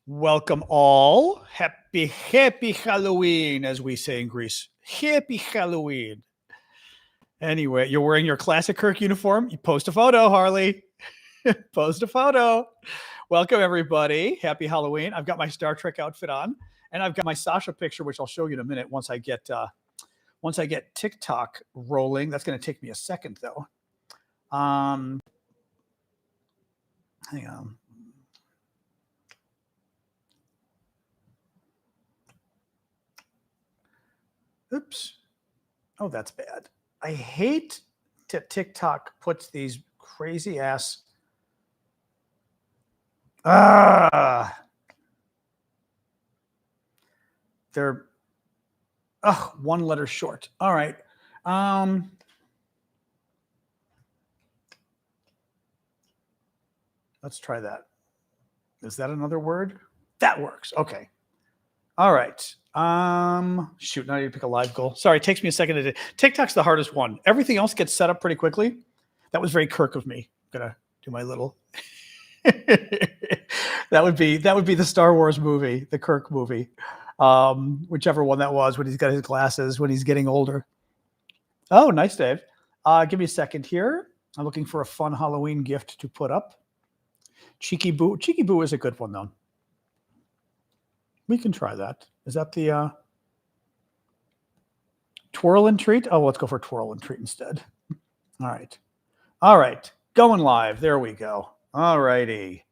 Welcome all. Happy Halloween, as we say in Greece. Happy Halloween. Anyway, you're wearing your classic Kirk uniform. You post a photo, Harley. Post a photo. Welcome, everybody. Happy Halloween. I've got my Star Trek outfit on, and I've got my Sasha picture, which I'll show you in a minute once I get TikTok rolling. That's going to take me a second, though. Hang on. Oops. Oh, that's bad. I hate that TikTok puts these crazy ass. They're one letter short. All right. Let's try that. Is that another word? That works. Okay. All right. Shoot, now I need to pick a live goal. Sorry, it takes me a second to do. TikTok's the hardest one. Everything else gets set up pretty quickly. That was very Kirk of me. I'm gonna do my little. that would be the Star Wars movie, the Kirk movie, whichever one that was, when he's got his glasses, when he's getting older. Oh, nice, Dave. Give me a second here. I'm looking for a fun Halloween gift to put up. Cheeky Boo. Cheeky Boo is a good one, though. We can try that. Is that the Twirl and Treat? Oh, let's go for Twirl and Treat instead. All right. All right. Going live. There we go. All righty.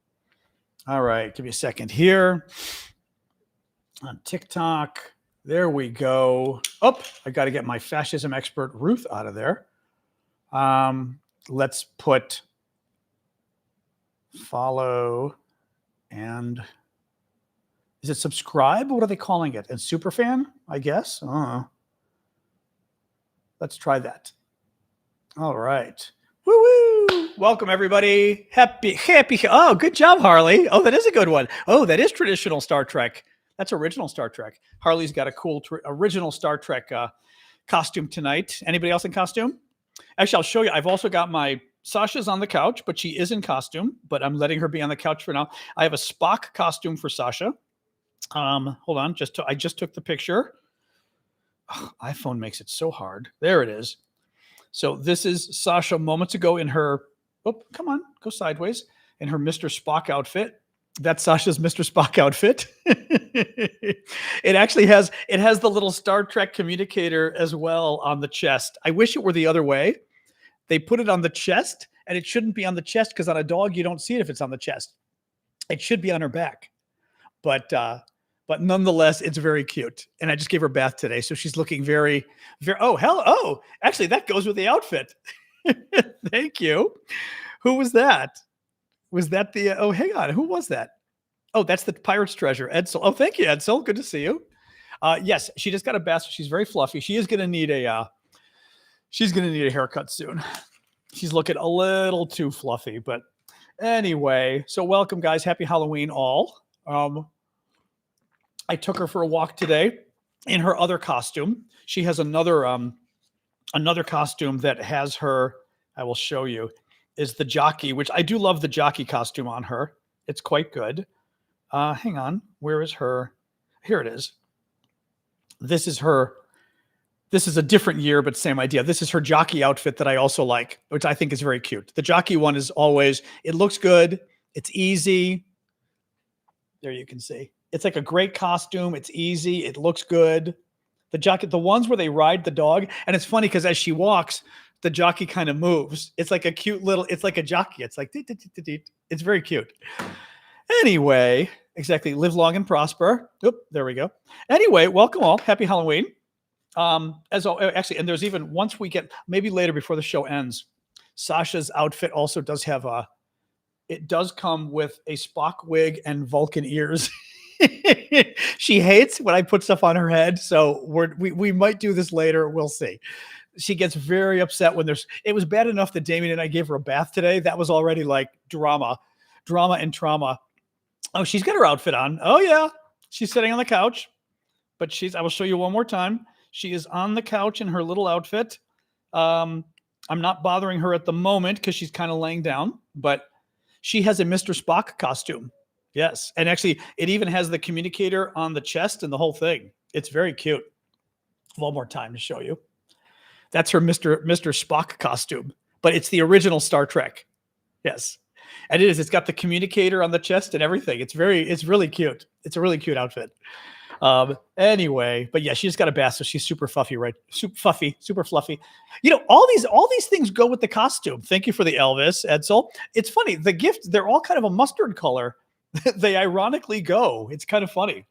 All right. Give me a second here. On TikTok. There we go. Oh, I got to get my fascism expert Ruth out of there. Let's put follow and is it subscribe? What are they calling it? And superfan, I guess. Let's try that. All right. Woo-woo. Welcome, everybody. Happy. Oh, good job, Harley. Oh, that is a good one. Oh, that is traditional Star Trek. That's original Star Trek. Harley's got a cool original Star Trek costume tonight. Anybody else in costume? Actually, I'll show you. I've also got my Sasha's on the couch, but she is in costume, but I'm letting her be on the couch for now. I have a Spock costume for Sasha. Hold on. I just took the picture. Oh, iPhone makes it so hard. There it is. So this is Sasha moments ago in her, come on, go sideways, in her Mr. Spock outfit. That's Sasha's Mr. Spock outfit. It actually has the little Star Trek communicator as well on the chest. I wish it were the other way. They put it on the chest, and it shouldn't be on the chest because on a dog, you don't see it if it's on the chest. It should be on her back. But nonetheless, it's very cute. And I just gave her a bath today. So she's looking very, very, actually that goes with the outfit. Thank you. Who was that? Was that hang on. Who was that? Oh, that's the Pirate's Treasure, Edsel. Oh, thank you, Edsel. Good to see you. Yes, she just got a bath. So she's very fluffy. She is going to need a haircut soon. She's looking a little too fluffy, but anyway, so welcome guys. Happy Halloween all. I took her for a walk today in her other costume. She has another costume that has her, I will show you, is the jockey, which I do love the jockey costume on her. It's quite good. Hang on. Where is her? Here it is. This is her. This is a different year, but same idea. This is her jockey outfit that I also like, which I think is very cute. The jockey one is always, it looks good. It's easy. There you can see. It's like a great costume. It's easy. It looks good. The ones where they ride the dog, and it's funny because as she walks, the jockey kind of moves. It's like a cute little, it's like a jockey. It's like, it's very cute. Anyway, exactly. Live long and prosper. Oop, there we go. Anyway, welcome all. Happy Halloween. Actually, and there's even, once we get, maybe later before the show ends, Sasha's outfit also does have it does come with a Spock wig and Vulcan ears. She hates when I put stuff on her head, so we might do this later. We'll see. She gets very upset when it was bad enough that Damien and I gave her a bath today. That was already like drama and trauma. Oh, she's got her outfit on. Oh yeah, she's sitting on the couch, but I will show you one more time. She is on the couch in her little outfit. I'm not bothering her at the moment because she's kind of laying down, but she has a Mr. Spock costume. Yes. And actually, it even has the communicator on the chest and the whole thing. It's very cute. One more time to show you. That's her Mr. Spock costume, but it's the original Star Trek. Yes. And it is. It's got the communicator on the chest and everything. It's really cute. It's a really cute outfit. Anyway, but yeah, she just got a bath, so she's super fluffy, right? Super fluffy. You know, all these things go with the costume. Thank you for the Elvis, Edsel. It's funny. The gift, they're all kind of a mustard color. They ironically go. It's kind of funny.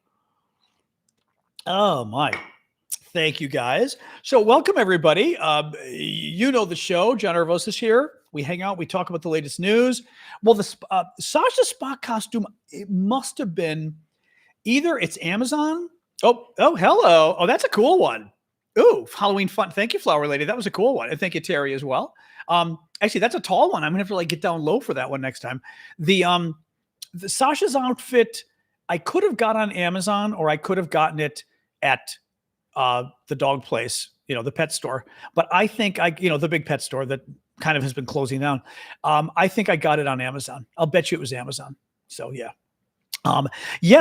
Oh my. Thank you, guys. So welcome, everybody. You know the show. John Aravosis here. We hang out. We talk about the latest news. Well, the Sasha Spock costume, it must have been either it's Amazon. Oh, hello. Oh, that's a cool one. Ooh, Halloween fun. Thank you, Flower Lady. That was a cool one. And thank you, Terry, as well. Actually, that's a tall one. I'm gonna have to like get down low for that one next time. The Sasha's outfit, I could have got on Amazon, or I could have gotten it at the dog place, the pet store. But I think the big pet store that kind of has been closing down. I think I got it on Amazon. I'll bet you it was Amazon. So yeah.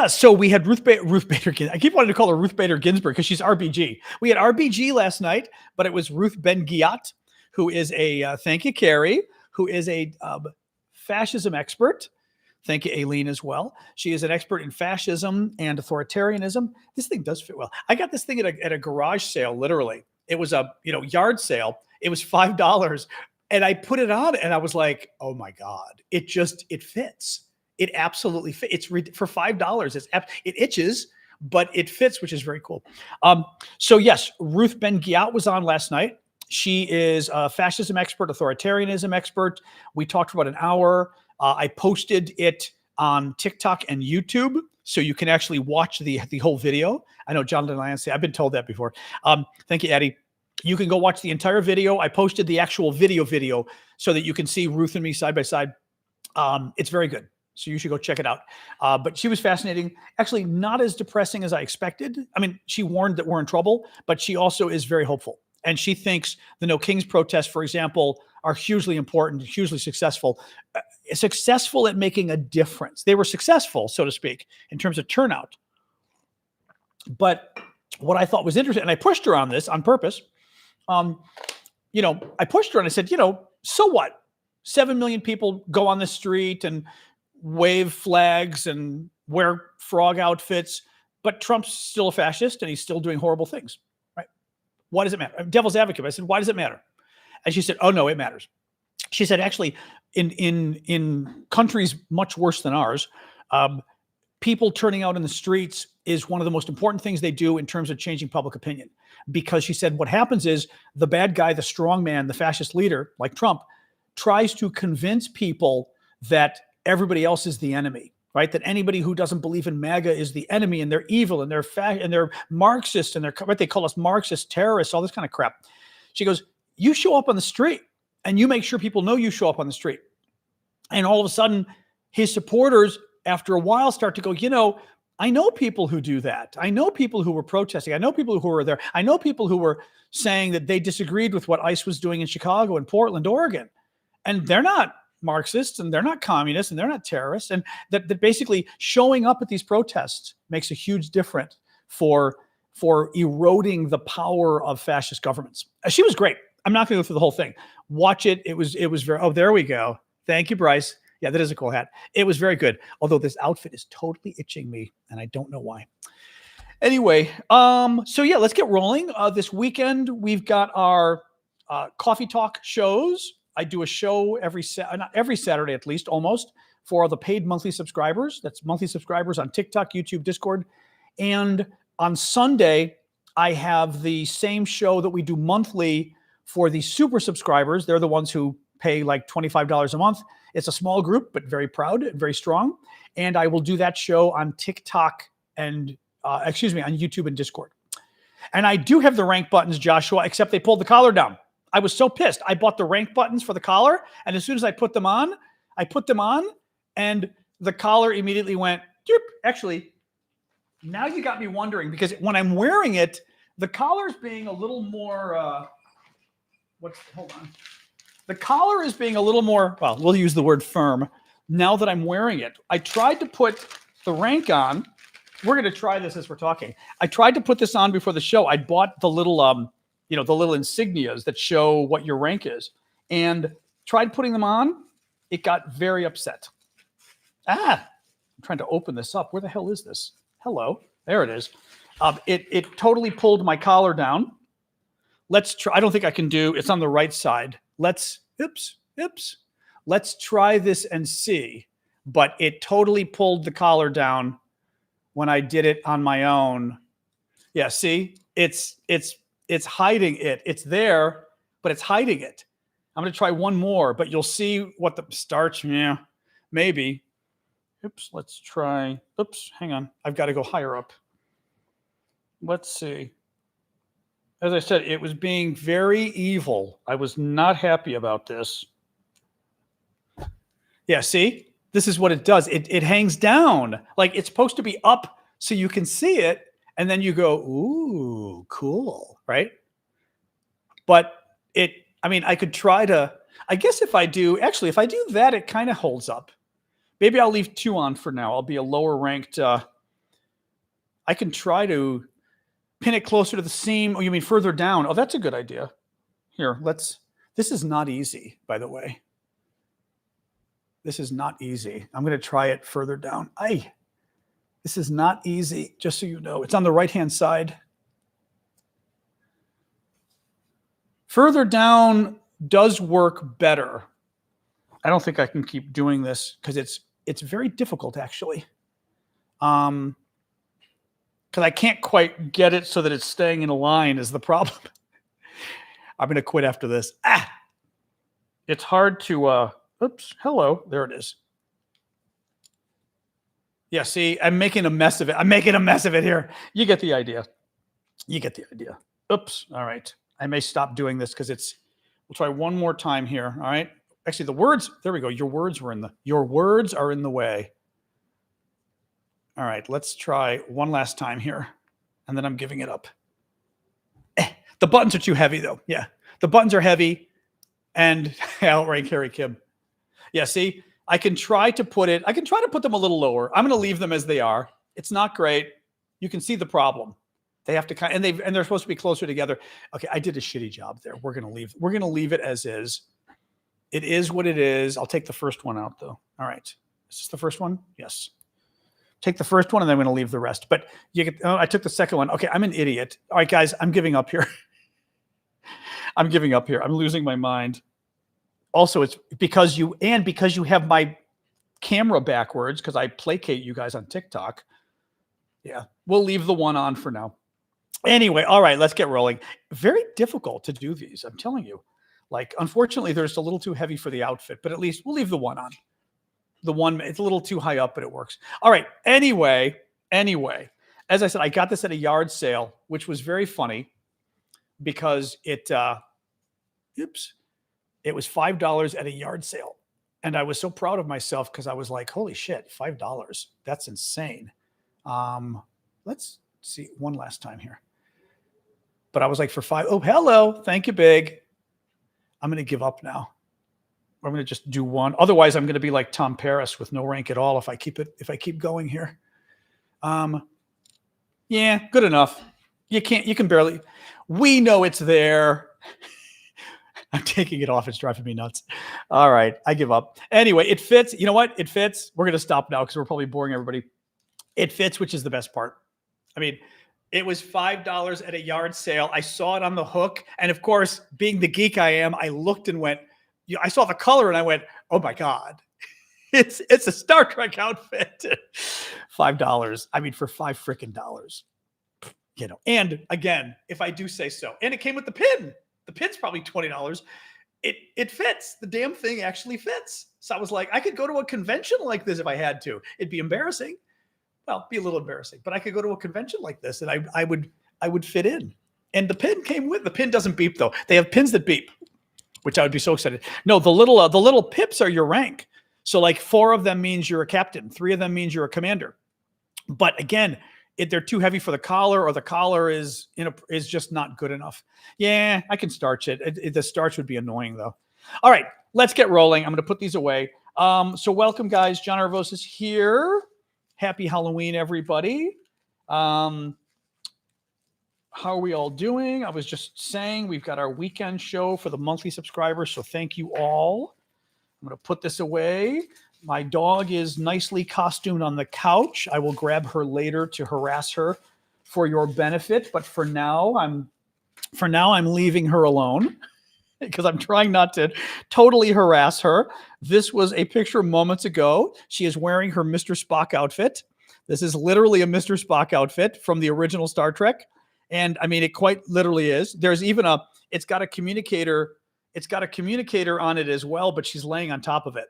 So we had Ruth Bader Ginsburg. I keep wanting to call her Ruth Bader Ginsburg because she's RBG. We had RBG last night, but it was Ruth Ben-Ghiat, who is thank you, Carrie, who is a fascism expert. Thank you, Aileen, as well. She is an expert in fascism and authoritarianism. This thing does fit well. I got this thing at a garage sale, literally. It was a yard sale. It was $5. And I put it on and I was like, oh my God, it fits. It absolutely fits. It's for $5. It itches, but it fits, which is very cool. So yes, Ruth Ben-Ghiat was on last night. She is a fascism expert, authoritarianism expert. We talked for about an hour. I posted it on TikTok and YouTube, so you can actually watch the whole video. I know John Delancey, I've been told that before. Thank you, Eddie. You can go watch the entire video. I posted the actual video so that you can see Ruth and me side by side. It's very good. So you should go check it out. But she was fascinating. Actually, not as depressing as I expected. I mean, she warned that we're in trouble, but she also is very hopeful. And she thinks the No Kings protests, for example, are hugely important, hugely successful at making a difference. They were successful, so to speak, in terms of turnout. But what I thought was interesting, and I pushed her on this on purpose. I pushed her and I said, so what? 7 million people go on the street and wave flags and wear frog outfits, but Trump's still a fascist and he's still doing horrible things, right? Why does it matter? I'm devil's advocate. I said, why does it matter? And she said, oh no, it matters. She said, actually, in countries much worse than ours, people turning out in the streets is one of the most important things they do in terms of changing public opinion. Because she said, what happens is the bad guy, the strong man, the fascist leader like Trump tries to convince people that everybody else is the enemy, right? That anybody who doesn't believe in MAGA is the enemy and they're evil and they're Marxist and they call us Marxist terrorists, all this kind of crap. She goes, you show up on the street and you make sure people know you show up on the street. And all of a sudden his supporters, after a while, start to go, I know people who do that. I know people who were protesting. I know people who were there. I know people who were saying that they disagreed with what ICE was doing in Chicago and Portland, Oregon. And they're not Marxists and they're not communists and they're not terrorists. And that basically showing up at these protests makes a huge difference for eroding the power of fascist governments. She was great. I'm not going to go through the whole thing. Watch it. It was very, oh, there we go. Thank you, Bryce. Yeah, that is a cool hat. It was very good. Although this outfit is totally itching me and I don't know why. Anyway, so yeah, let's get rolling. This weekend, we've got our coffee talk shows. I do a show not every Saturday, at least almost, for the paid monthly subscribers. That's monthly subscribers on TikTok, YouTube, Discord. And on Sunday, I have the same show that we do monthly for the super subscribers. They're the ones who pay like $25 a month. It's a small group, but very proud and very strong. And I will do that show on TikTok and, on YouTube and Discord. And I do have the rank buttons, Joshua, except they pulled the collar down. I was so pissed. I bought the rank buttons for the collar. And as soon as I put them on, and the collar immediately went, doop. Actually, now you got me wondering, because when I'm wearing it, the collar's being a little more, hold on. The collar is being a little more, well, we'll use the word firm. now that I'm wearing it. I tried to put the rank on. We're going to try this as we're talking. I tried to put this on before the show. I bought the little, the little insignias that show what your rank is, and tried putting them on. It got very upset. I'm trying to open this up. Where the hell is this? Hello. There it is. It totally pulled my collar down. Let's try. I don't think I can do. It's on the right side. Let's try this and see. But it totally pulled the collar down when I did it on my own. Yeah, see? It's hiding it. It's there, but it's hiding it. I'm going to try one more, but you'll see what the starch, yeah, maybe. Oops, let's try. Oops, hang on. I've got to go higher up. Let's see. As I said, it was being very evil. I was not happy about this. Yeah, see? This is what it does. It hangs down. Like it's supposed to be up so you can see it, and then you go, ooh, cool, right? But I could try to, I guess if I do that, it kind of holds up. Maybe I'll leave 2 on for now. I'll be a lower ranked. I can try to pin it closer to the seam. Oh, you mean further down? Oh, that's a good idea. Here, this is not easy, by the way. This is not easy. I'm going to try it further down. This is not easy, just so you know. It's on the right-hand side. Further down does work better. I don't think I can keep doing this because it's very difficult, actually. Because I can't quite get it so that it's staying in a line is the problem. I'm going to quit after this. It's hard to, oops, hello, there it is. Yeah, see, I'm making a mess of it. I'm making a mess of it here. You get the idea. You get the idea. Oops, all right. I may stop doing this because we'll try one more time here, all right? Actually, the words, there we go. Your words are in the way. All right, let's try one last time here, and then I'm giving it up. The buttons are too heavy, though. Yeah, the buttons are heavy, and outright Harry Kim. Yeah, see, I can try to put them a little lower. I'm going to leave them as they are. It's not great. You can see the problem. They have to and they're supposed to be closer together. Okay, I did a shitty job there. We're going to leave it as is. It is what it is. I'll take the first one out, though. All right. Is this the first one? Yes. Take the first one, and then I'm going to leave the rest. But I took the second one. Okay, I'm an idiot. All right, guys, I'm giving up here. I'm giving up here. I'm losing my mind. Also, it's because you have my camera backwards because I placate you guys on TikTok. Yeah, we'll leave the one on for now. Anyway, all right, let's get rolling. Very difficult to do these, I'm telling you. Like, unfortunately, they're just a little too heavy for the outfit, but at least we'll leave the one on. The one, it's a little too high up, but it works. All right, anyway, as I said, I got this at a yard sale, which was very funny because it was $5 at a yard sale. And I was so proud of myself because I was like, holy shit, $5. That's insane. Let's see one last time here. But I was like, for $5. Oh, hello. Thank you, Big. I'm going to give up now. I'm going to just do one. Otherwise, I'm going to be like Tom Paris with no rank at all if I keep going here. Yeah, good enough. You can barely. We know it's there. I'm taking it off. It's driving me nuts. All right, I give up. Anyway, it fits. You know what? It fits. We're going to stop now because we're probably boring everybody. It fits, which is the best part. I mean, it was $5 at a yard sale. I saw it on the hook. And of course, being the geek I am, I looked and went, I saw the color and I went, oh my God, it's a Star Trek outfit. $5. I mean, for $5 freaking dollars, and again, if I do say so, and it came with the pin. The pin's probably $20. It fits. The damn thing actually fits. So I was like, I could go to a convention like this if I had to. It'd be embarrassing. Well, be a little embarrassing, but I could go to a convention like this and I would fit in. And the pin came with. The pin doesn't beep though. They have pins that beep, which I would be so excited. No, the little pips are your rank. So like 4 of them means you're a captain. 3 of them means you're a commander. But again, they're too heavy for the collar, or the collar is just not good enough. Yeah, I can starch it. The starch would be annoying though. All right, let's get rolling. I'm going to put these away. So welcome, guys. John Aravosis here. Happy Halloween, everybody. How are we all doing? I was just saying we've got our weekend show for the monthly subscribers, so thank you all. I'm going to put this away. My dog is nicely costumed on the couch. I will grab her later to harass her for your benefit, but for now I'm leaving her alone because I'm trying not to totally harass her. This was a picture moments ago. She is wearing her Mr. Spock outfit. This is literally a Mr. Spock outfit from the original Star Trek. And I mean, it quite literally is. There's even it's got a communicator on it as well, but she's laying on top of it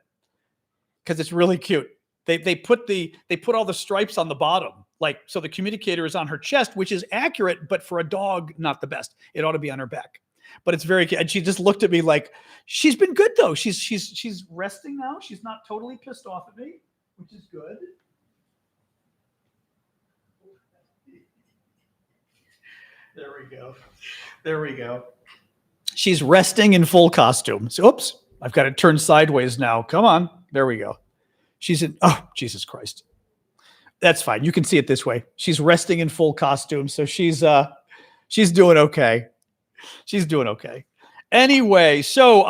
because it's really cute. They put all the stripes on the bottom, like, so the communicator is on her chest, which is accurate, but for a dog, not the best. It ought to be on her back. But it's very cute. And she just looked at me like, she's been good though. She's resting now. She's not totally pissed off at me, which is good. There we go. She's resting in full costume. So, oops, I've got it turned sideways now. Come on. There we go. She's in, oh, Jesus Christ. That's fine. You can see it this way. She's resting in full costume. So she's doing okay. She's doing okay. Anyway, so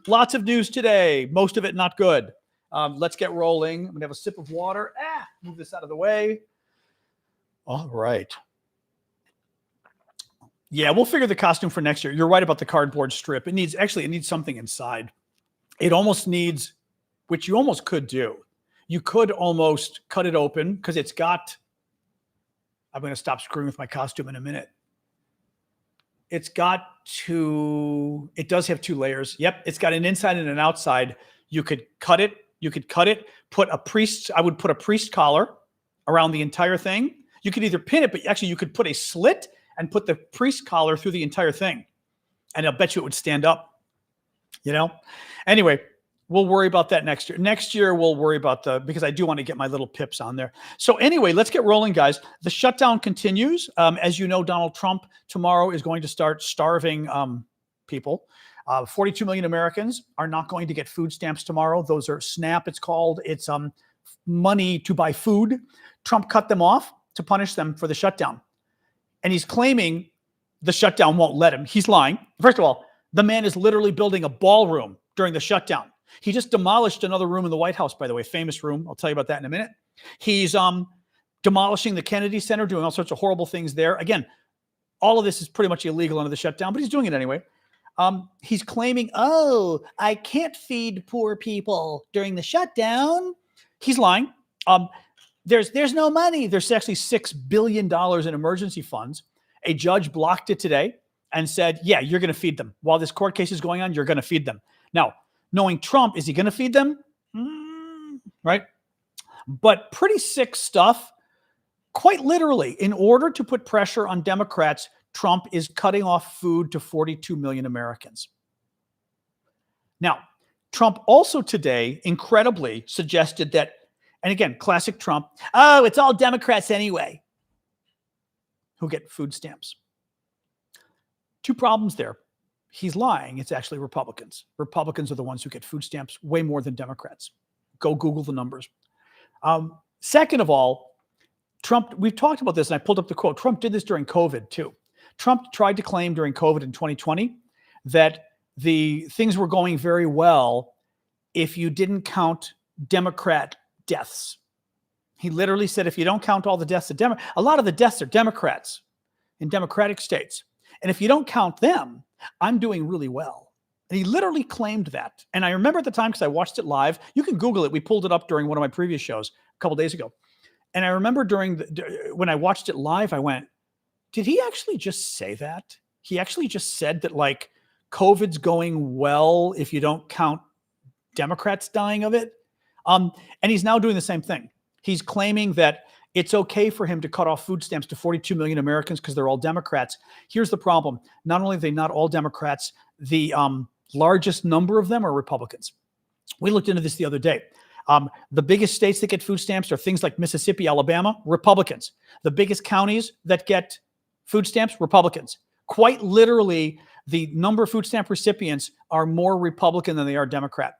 lots of news today. Most of it not good. Let's get rolling. I'm going to have a sip of water. Move this out of the way. All right. Yeah, we'll figure the costume for next year. You're right about the cardboard strip. It needs something inside. It almost needs, which you almost could do. You could almost cut it open because it's got, I'm going to stop screwing with my costume in a minute. It does have two layers. Yep, it's got an inside and an outside. You could cut it. I would put a priest collar around the entire thing. You could either pin it, but actually you could put a slit and put the priest collar through the entire thing. And I'll bet you it would stand up, Anyway, we'll worry about that next year. Next year, we'll worry about because I do want to get my little pips on there. So anyway, let's get rolling, guys. The shutdown continues. As you know, Donald Trump tomorrow is going to start starving people. 42 million Americans are not going to get food stamps tomorrow. Those are SNAP, it's called. It's money to buy food. Trump cut them off to punish them for the shutdown. And he's claiming the shutdown won't let him. He's lying. First of all, the man is literally building a ballroom during the shutdown. He just demolished another room in the White House, by the way, famous room. I'll tell you about that in a minute. He's demolishing the Kennedy Center, doing all sorts of horrible things there. Again, all of this is pretty much illegal under the shutdown, but he's doing it anyway. He's claiming, I can't feed poor people during the shutdown. He's lying. There's no money. There's actually $6 billion in emergency funds. A judge blocked it today and said, yeah, you're going to feed them. While this court case is going on, you're going to feed them. Now, knowing Trump, is he going to feed them? Right? But pretty sick stuff. Quite literally, in order to put pressure on Democrats, Trump is cutting off food to 42 million Americans. Now, Trump also today, incredibly, suggested that, and again, classic Trump, it's all Democrats anyway who get food stamps. Two problems there. He's lying. It's actually Republicans. Republicans are the ones who get food stamps way more than Democrats. Go Google the numbers. Second of all, Trump, we've talked about this, and I pulled up the quote. Trump did this during COVID too. Trump tried to claim during COVID in 2020 that the things were going very well if you didn't count Democrat deaths. He literally said, if you don't count all the deaths of a lot of the deaths are Democrats in Democratic states. And if you don't count them, I'm doing really well. And he literally claimed that. And I remember at the time, because I watched it live. You can Google it. We pulled it up during one of my previous shows a couple days ago. And I remember when I watched it live, I went, did he actually just say that? He actually just said that, like, COVID's going well if you don't count Democrats dying of it. And he's now doing the same thing. He's claiming that it's okay for him to cut off food stamps to 42 million Americans because they're all Democrats. Here's the problem. Not only are they not all Democrats, the largest number of them are Republicans. We looked into this the other day. The biggest states that get food stamps are things like Mississippi, Alabama, Republicans. The biggest counties that get food stamps, Republicans. Quite literally, the number of food stamp recipients are more Republican than they are Democrat.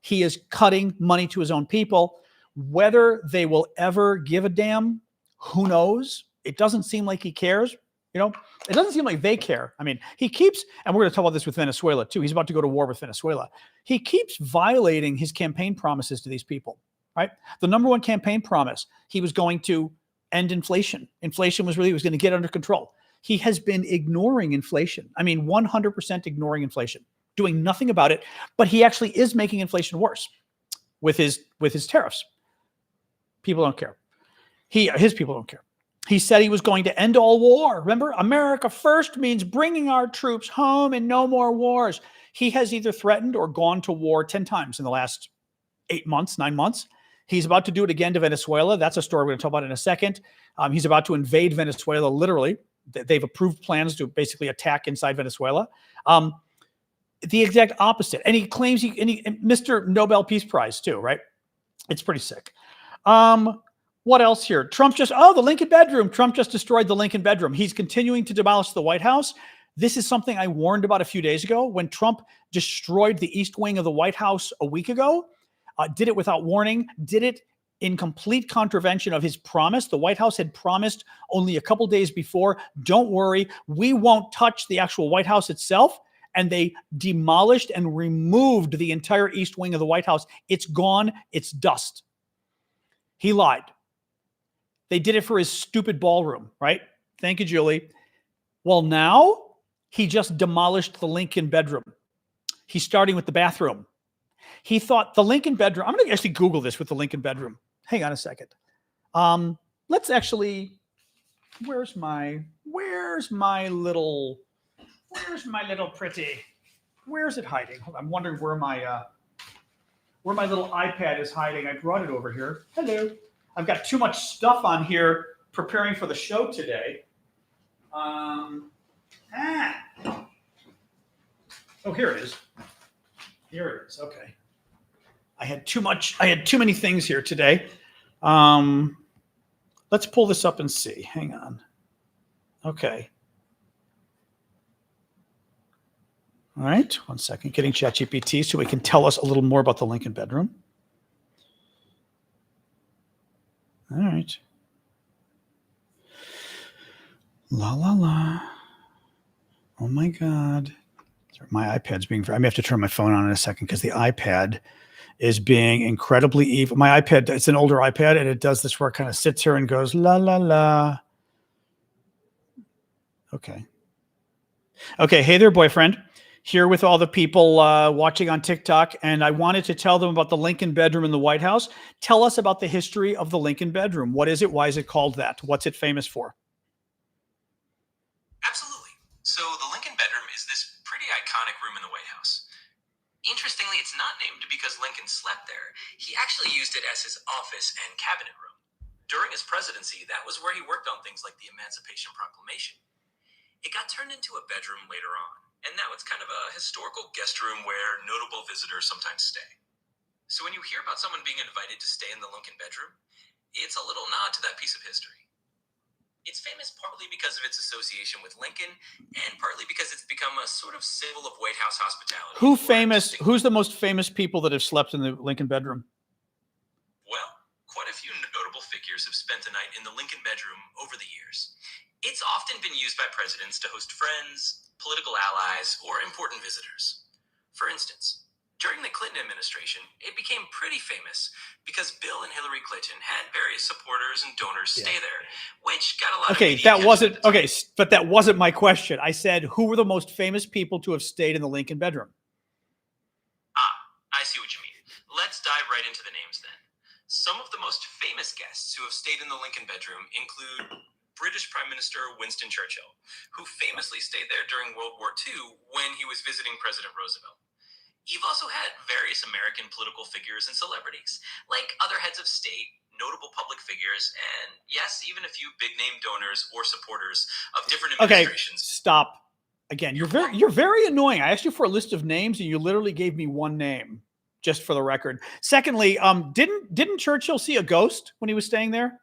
He is cutting money to his own people. Whether they will ever give a damn, who knows? It doesn't seem like he cares. It doesn't seem like they care. I mean, he keeps, and we're going to talk about this with Venezuela too. He's about to go to war with Venezuela. He keeps violating his campaign promises to these people, right? The number one campaign promise, he was going to end inflation. Inflation was going to get under control. He has been ignoring inflation. I mean, 100% ignoring inflation, doing nothing about it, but he actually is making inflation worse with his tariffs. People don't care. His people don't care. He said he was going to end all war. Remember, America first means bringing our troops home and no more wars. He has either threatened or gone to war 10 times in the last 9 months. He's about to do it again to Venezuela. That's a story we're going to talk about in a second. He's about to invade Venezuela, literally. They've approved plans to basically attack inside Venezuela. The exact opposite. And he claims Mr. Nobel Peace Prize too, right? It's pretty sick. What else here? The Lincoln bedroom. Trump just destroyed the Lincoln bedroom. He's continuing to demolish the White House. This is something I warned about a few days ago when Trump destroyed the East Wing of the White House a week ago. Did it without warning, did it in complete contravention of his promise. The White House had promised only a couple days before, don't worry, we won't touch the actual White House itself. And they demolished and removed the entire East Wing of the White House. It's gone. It's dust. He lied. They did it for his stupid ballroom, right? Thank you, Julie. Well, now he just demolished the Lincoln bedroom. He's starting with the bathroom. He thought the Lincoln bedroom, I'm going to actually Google this with the Lincoln bedroom. Hang on a second. Let's actually, where's my little pretty? Where's it hiding? I'm wondering where my little iPad is hiding. I brought it over here. Hello. I've got too much stuff on here preparing for the show today. Oh, here it is. Here it is. Okay. I had too many things here today. Let's pull this up and see. Hang on. Okay. All right. 1 second. Getting ChatGPT so it can tell us a little more about the Lincoln bedroom. All right. La, la, la. Oh, my God. My iPad's being... I may have to turn my phone on in a second because the iPad is being incredibly evil. My iPad, it's an older iPad, and it does this where it kind of sits here and goes, la, la, la. Okay. Okay. Hey there, boyfriend. Here with all the people watching on TikTok, and I wanted to tell them about the Lincoln bedroom in the White House. Tell us about the history of the Lincoln bedroom. What is it? Why is it called that? What's it famous for? Absolutely. So the Lincoln bedroom is this pretty iconic room in the White House. Interestingly, it's not named because Lincoln slept there. He actually used it as his office and cabinet room. During his presidency, that was where he worked on things like the Emancipation Proclamation. It got turned into a bedroom later on. And now it's kind of a historical guest room where notable visitors sometimes stay. So when you hear about someone being invited to stay in the Lincoln bedroom, it's a little nod to that piece of history. It's famous partly because of its association with Lincoln, and partly because it's become a sort of symbol of White House hospitality. Who's the most famous people that have slept in the Lincoln bedroom? Well, quite a few notable figures have spent a night in the Lincoln bedroom over the years. It's often been used by presidents to host friends, political allies, or important visitors. For instance, during the Clinton administration, it became pretty famous because Bill and Hillary Clinton had various supporters and donors stay there, which got a lot of media attention. But that wasn't my question. I said, who were the most famous people to have stayed in the Lincoln bedroom? I see what you mean. Let's dive right into the names then. Some of the most famous guests who have stayed in the Lincoln bedroom include British Prime Minister Winston Churchill, who famously stayed there during World War II when he was visiting President Roosevelt. You've also had various American political figures and celebrities, like other heads of state, notable public figures, and yes, even a few big-name donors or supporters of different administrations. Okay, stop. Again, you're very annoying. I asked you for a list of names, and you literally gave me one name, just for the record. Secondly, didn't Churchill see a ghost when he was staying there?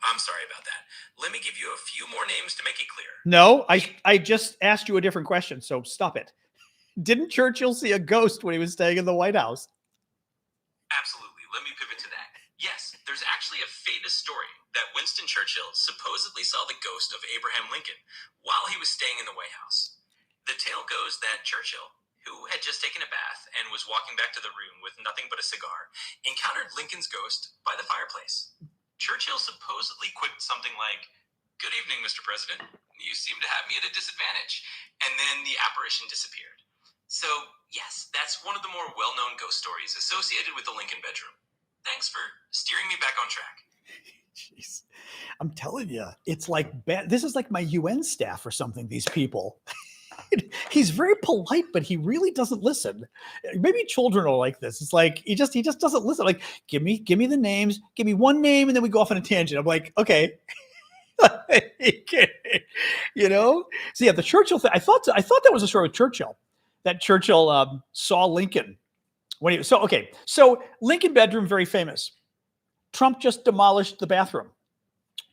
I'm sorry about that. Let me give you a few more names to make it clear. No, I just asked you a different question, so stop it. Didn't Churchill see a ghost when he was staying in the White House? Absolutely. Let me pivot to that. Yes, there's actually a famous story that Winston Churchill supposedly saw the ghost of Abraham Lincoln while he was staying in the White House. The tale goes that Churchill, who had just taken a bath and was walking back to the room with nothing but a cigar, encountered Lincoln's ghost by the fireplace. Churchill supposedly quipped something like, "Good evening, Mr. President. You seem to have me at a disadvantage." And then the apparition disappeared. So, yes, that's one of the more well-known ghost stories associated with the Lincoln bedroom. Thanks for steering me back on track. Jeez. I'm telling you, it's like this is like my UN staff or something, these people. He's very polite, but he really doesn't listen. Maybe children are like this. It's like he just doesn't listen. Like, give me the names, give me one name, and then we go off on a tangent. I'm like, okay. You know? So yeah, the Churchill thing. I thought that was a story with Churchill. That Churchill saw Lincoln when he was so Lincoln bedroom, very famous. Trump just demolished the bathroom.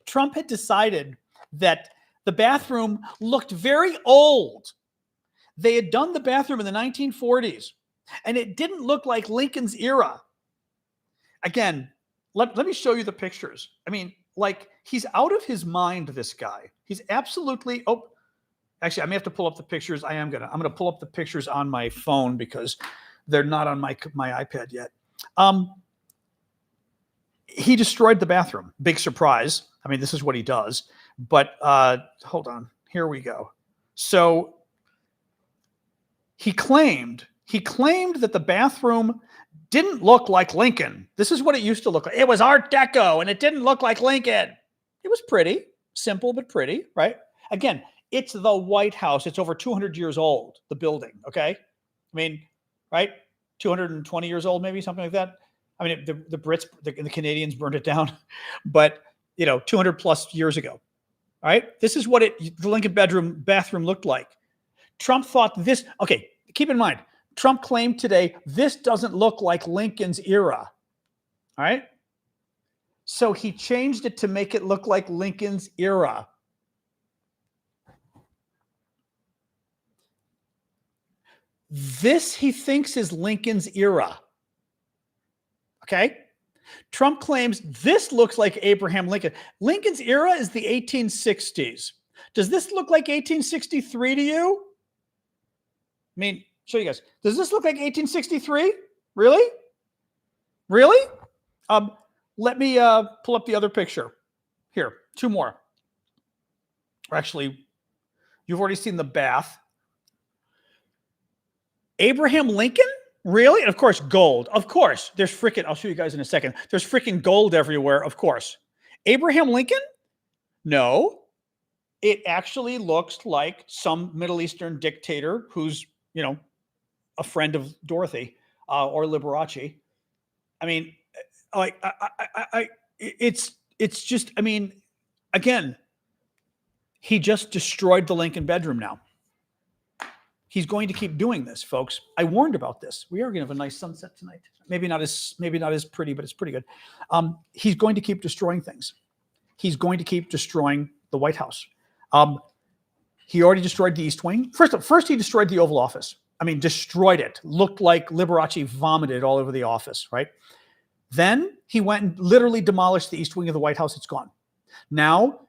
Trump had decided that the bathroom looked very old. They had done the bathroom in the 1940s, and it didn't look like Lincoln's era. Again, let me show you the pictures. I mean, like, he's out of his mind, this guy. He's absolutely, actually, I may have to pull up the pictures. I'm gonna pull up the pictures on my phone because they're not on my iPad yet. He destroyed the bathroom. Big surprise. I mean, this is what he does. But hold on. Here we go. So he claimed that the bathroom didn't look like Lincoln. This is what it used to look like. It was Art Deco, and it didn't look like Lincoln. It was pretty, simple but pretty, right? Again, it's the White House. It's over 200 years old, the building, okay? I mean, right? 220 years old, maybe, something like that. I mean, the Brits, the Canadians burned it down, but 200 plus years ago. All right. This is what the Lincoln bathroom looked like. Trump thought this. Okay. Keep in mind, Trump claimed today, this doesn't look like Lincoln's era. All right. So he changed it to make it look like Lincoln's era. This he thinks is Lincoln's era. Okay. Trump claims this looks like Abraham Lincoln. Lincoln's era is the 1860s. Does this look like 1863 to you? I mean, show you guys. Does this look like 1863? Really? Really? Let me pull up the other picture. Here, two more. Actually, you've already seen the bath. Abraham Lincoln? Really? And of course, gold. Of course. There's freaking, I'll show you guys in a second. There's freaking gold everywhere, of course. Abraham Lincoln? No. It actually looks like some Middle Eastern dictator who's, a friend of Dorothy or Liberace. I mean, like, it's just, I mean, again, he just destroyed the Lincoln bedroom now. He's going to keep doing this, folks. I warned about this. We are going to have a nice sunset tonight. Maybe not as pretty, but it's pretty good. He's going to keep destroying things. He's going to keep destroying the White House. He already destroyed the East Wing. First he destroyed the Oval Office. I mean, destroyed it. Looked like Liberace vomited all over the office, right? Then he went and literally demolished the East Wing of the White House. It's gone. Now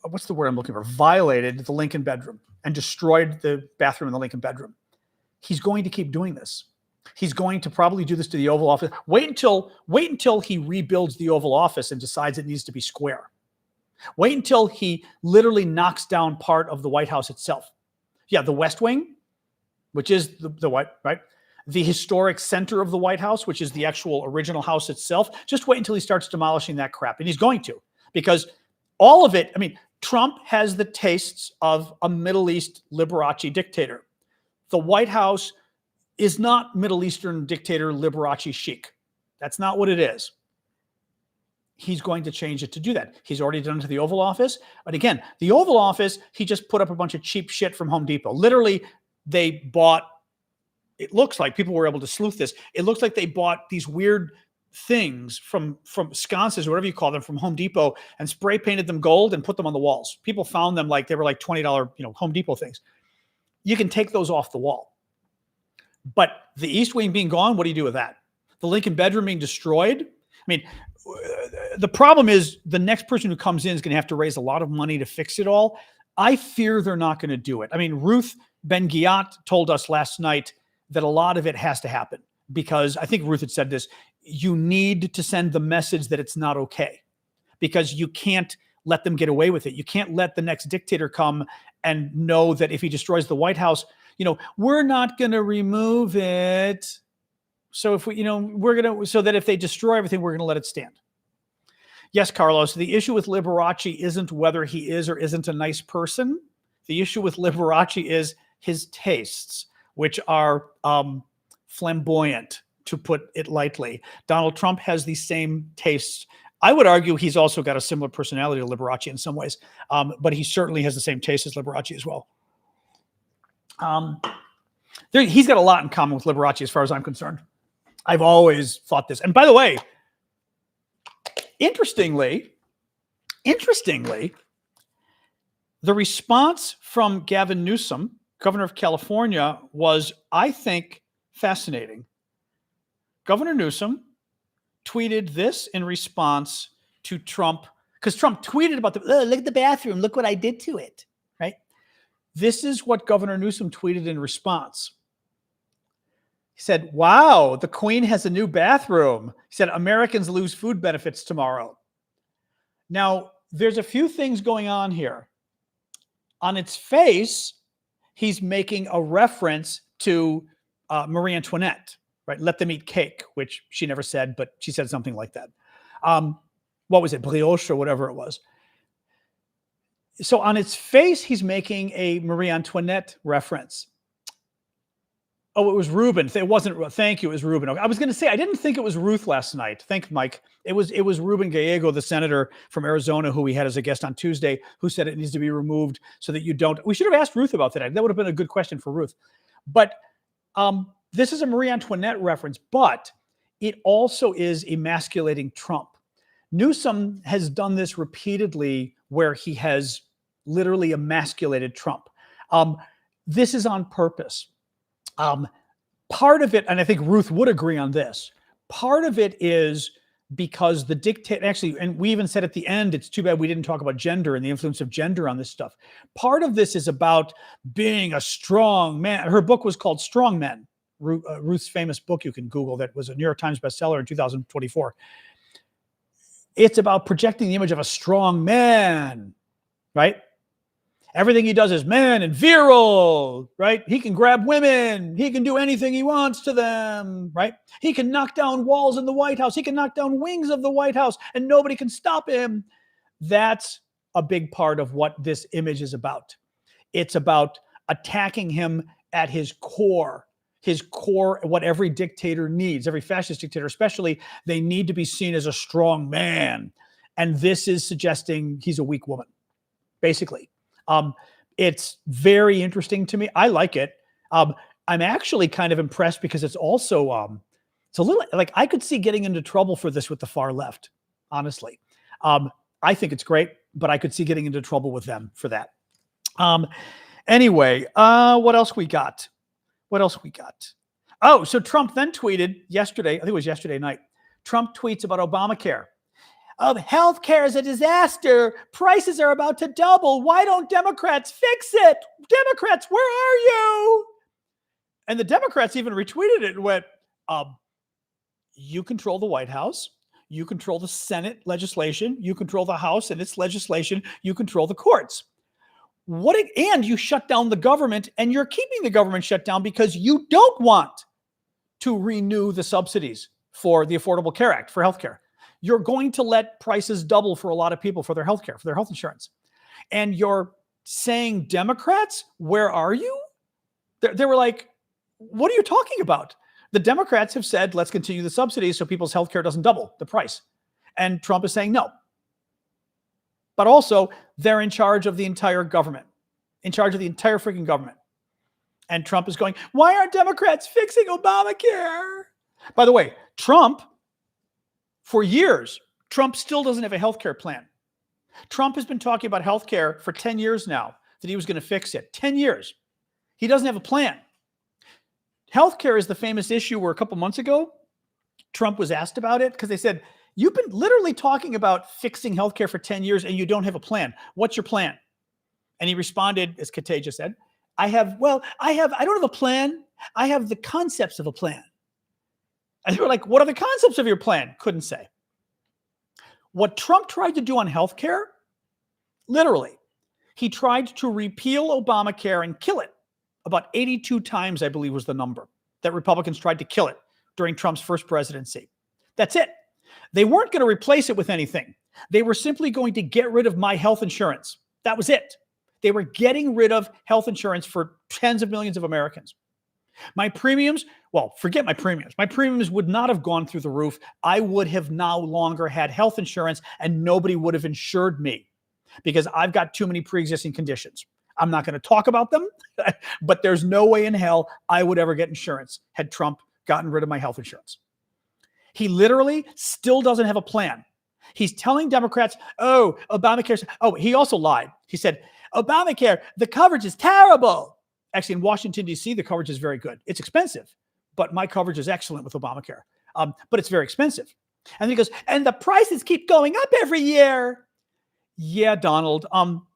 what's the word I'm looking for? Violated the Lincoln bedroom and destroyed the bathroom in the Lincoln bedroom. He's going to keep doing this. He's going to probably do this to the Oval Office. Wait until he rebuilds the Oval Office and decides it needs to be square. Wait until he literally knocks down part of the White House itself. Yeah, the West Wing, which is the White, right? The historic center of the White House, which is the actual original house itself. Just wait until he starts demolishing that crap. And he's going to, because all of it, I mean, Trump has the tastes of a Middle East Liberace dictator. The White House is not Middle Eastern dictator Liberace chic. That's not what it is. He's going to change it to do that. He's already done it to the Oval Office. But again, the Oval Office, he just put up a bunch of cheap shit from Home Depot. Literally, they bought, it looks like people were able to sleuth this. It looks like they bought these weird things from sconces or whatever you call them from Home Depot and spray painted them gold and put them on the walls. People found them like they were like $20, Home Depot things. you can take those off the wall. But the East Wing being gone, what do you do with that? The Lincoln bedroom being destroyed? I mean, the problem is the next person who comes in is going to have to raise a lot of money to fix it all. I fear they're not going to do it. I mean, Ruth Ben-Ghiat told us last night that a lot of it has to happen because I think Ruth had said this, you need to send the message that it's not okay because you can't let them get away with it. You can't let the next dictator come and know that if he destroys the White House, we're not going to remove it. So if so that if they destroy everything, we're going to let it stand. Yes, Carlos, the issue with Liberace isn't whether he is or isn't a nice person. The issue with Liberace is his tastes, which are flamboyant, to put it lightly. Donald Trump has the same tastes. I would argue he's also got a similar personality to Liberace in some ways, but he certainly has the same taste as Liberace as well. He's got a lot in common with Liberace as far as I'm concerned. I've always thought this. And by the way, interestingly, the response from Gavin Newsom, governor of California, was, I think, fascinating. Governor Newsom tweeted this in response to Trump, because Trump tweeted about look at the bathroom, look what I did to it, right? This is what Governor Newsom tweeted in response. He said, wow, the Queen has a new bathroom. He said, Americans lose food benefits tomorrow. Now, there's a few things going on here. On its face, he's making a reference to Marie Antoinette, right? Let them eat cake, which she never said, but she said something like that. What was it? Brioche or whatever it was. So on its face, he's making a Marie Antoinette reference. Oh, it was Ruben. It wasn't. Thank you. It was Ruben. I was going to say I didn't think it was Ruth last night. Thank you, Mike. It was Ruben Gallego, the senator from Arizona, who we had as a guest on Tuesday, who said it needs to be removed so that you don't. We should have asked Ruth about that. That would have been a good question for Ruth. But this is a Marie Antoinette reference, but it also is emasculating Trump. Newsom has done this repeatedly, where he has literally emasculated Trump. This is on purpose. Part of it, and I think Ruth would agree on this, part of it is because the dictator, actually, and we even said at the end, it's too bad we didn't talk about gender and the influence of gender on this stuff. Part of this is about being a strong man. Her book was called Strong Men, Ruth's famous book you can Google that was a New York Times bestseller in 2024. It's about projecting the image of a strong man, right? Everything he does is man and virile, right? He can grab women. He can do anything he wants to them, right? He can knock down walls in the White House. He can knock down wings of the White House and nobody can stop him. That's a big part of what this image is about. It's about attacking him at his core, what every dictator needs, every fascist dictator especially, they need to be seen as a strong man. And this is suggesting he's a weak woman, basically. It's very interesting to me. I like it. I'm actually kind of impressed because it's also, it's a little like I could see getting into trouble for this with the far left, honestly. I think it's great, but I could see getting into trouble with them for that. Anyway, what else we got? Oh, so Trump then tweeted yesterday, I think it was yesterday night. Trump tweets about Obamacare. Healthcare is a disaster. Prices are about to double. Why don't Democrats fix it? Democrats, where are you? And the Democrats even retweeted it and went, you control the White House. You control the Senate legislation. You control the House and its legislation. You control the courts. And you shut down the government, and you're keeping the government shut down because you don't want to renew the subsidies for the Affordable Care Act for healthcare. You're going to let prices double for a lot of people for their healthcare, for their health insurance. And you're saying, Democrats, where are you? They were like, what are you talking about? The Democrats have said, let's continue the subsidies so people's healthcare doesn't double the price. And Trump is saying no. But also, they're in charge of the entire government, in charge of the entire freaking government. And Trump is going, why aren't Democrats fixing Obamacare? By the way, Trump, for years, Trump still doesn't have a healthcare plan. Trump has been talking about healthcare for 10 years now, that he was going to fix it. 10 years. He doesn't have a plan. Healthcare is the famous issue where a couple months ago, Trump was asked about it because they said, you've been literally talking about fixing healthcare for 10 years and you don't have a plan. What's your plan? And he responded, as Kate just said, I don't have a plan. I have the concepts of a plan. And they were like, what are the concepts of your plan? Couldn't say. What Trump tried to do on healthcare, literally, he tried to repeal Obamacare and kill it. About 82 times, I believe, was the number that Republicans tried to kill it during Trump's first presidency. That's it. They weren't going to replace it with anything. They were simply going to get rid of my health insurance. That was it. They were getting rid of health insurance for tens of millions of Americans. My premiums, well, forget my premiums. My premiums would not have gone through the roof. I would have no longer had health insurance and nobody would have insured me because I've got too many pre-existing conditions. I'm not going to talk about them, but there's no way in hell I would ever get insurance had Trump gotten rid of my health insurance. He literally still doesn't have a plan. He's telling Democrats, oh, Obamacare. Oh, he also lied. He said, Obamacare, the coverage is terrible. Actually, in Washington, D.C., the coverage is very good. It's expensive, but my coverage is excellent with Obamacare. But it's very expensive. And he goes, and the prices keep going up every year. Yeah, Donald,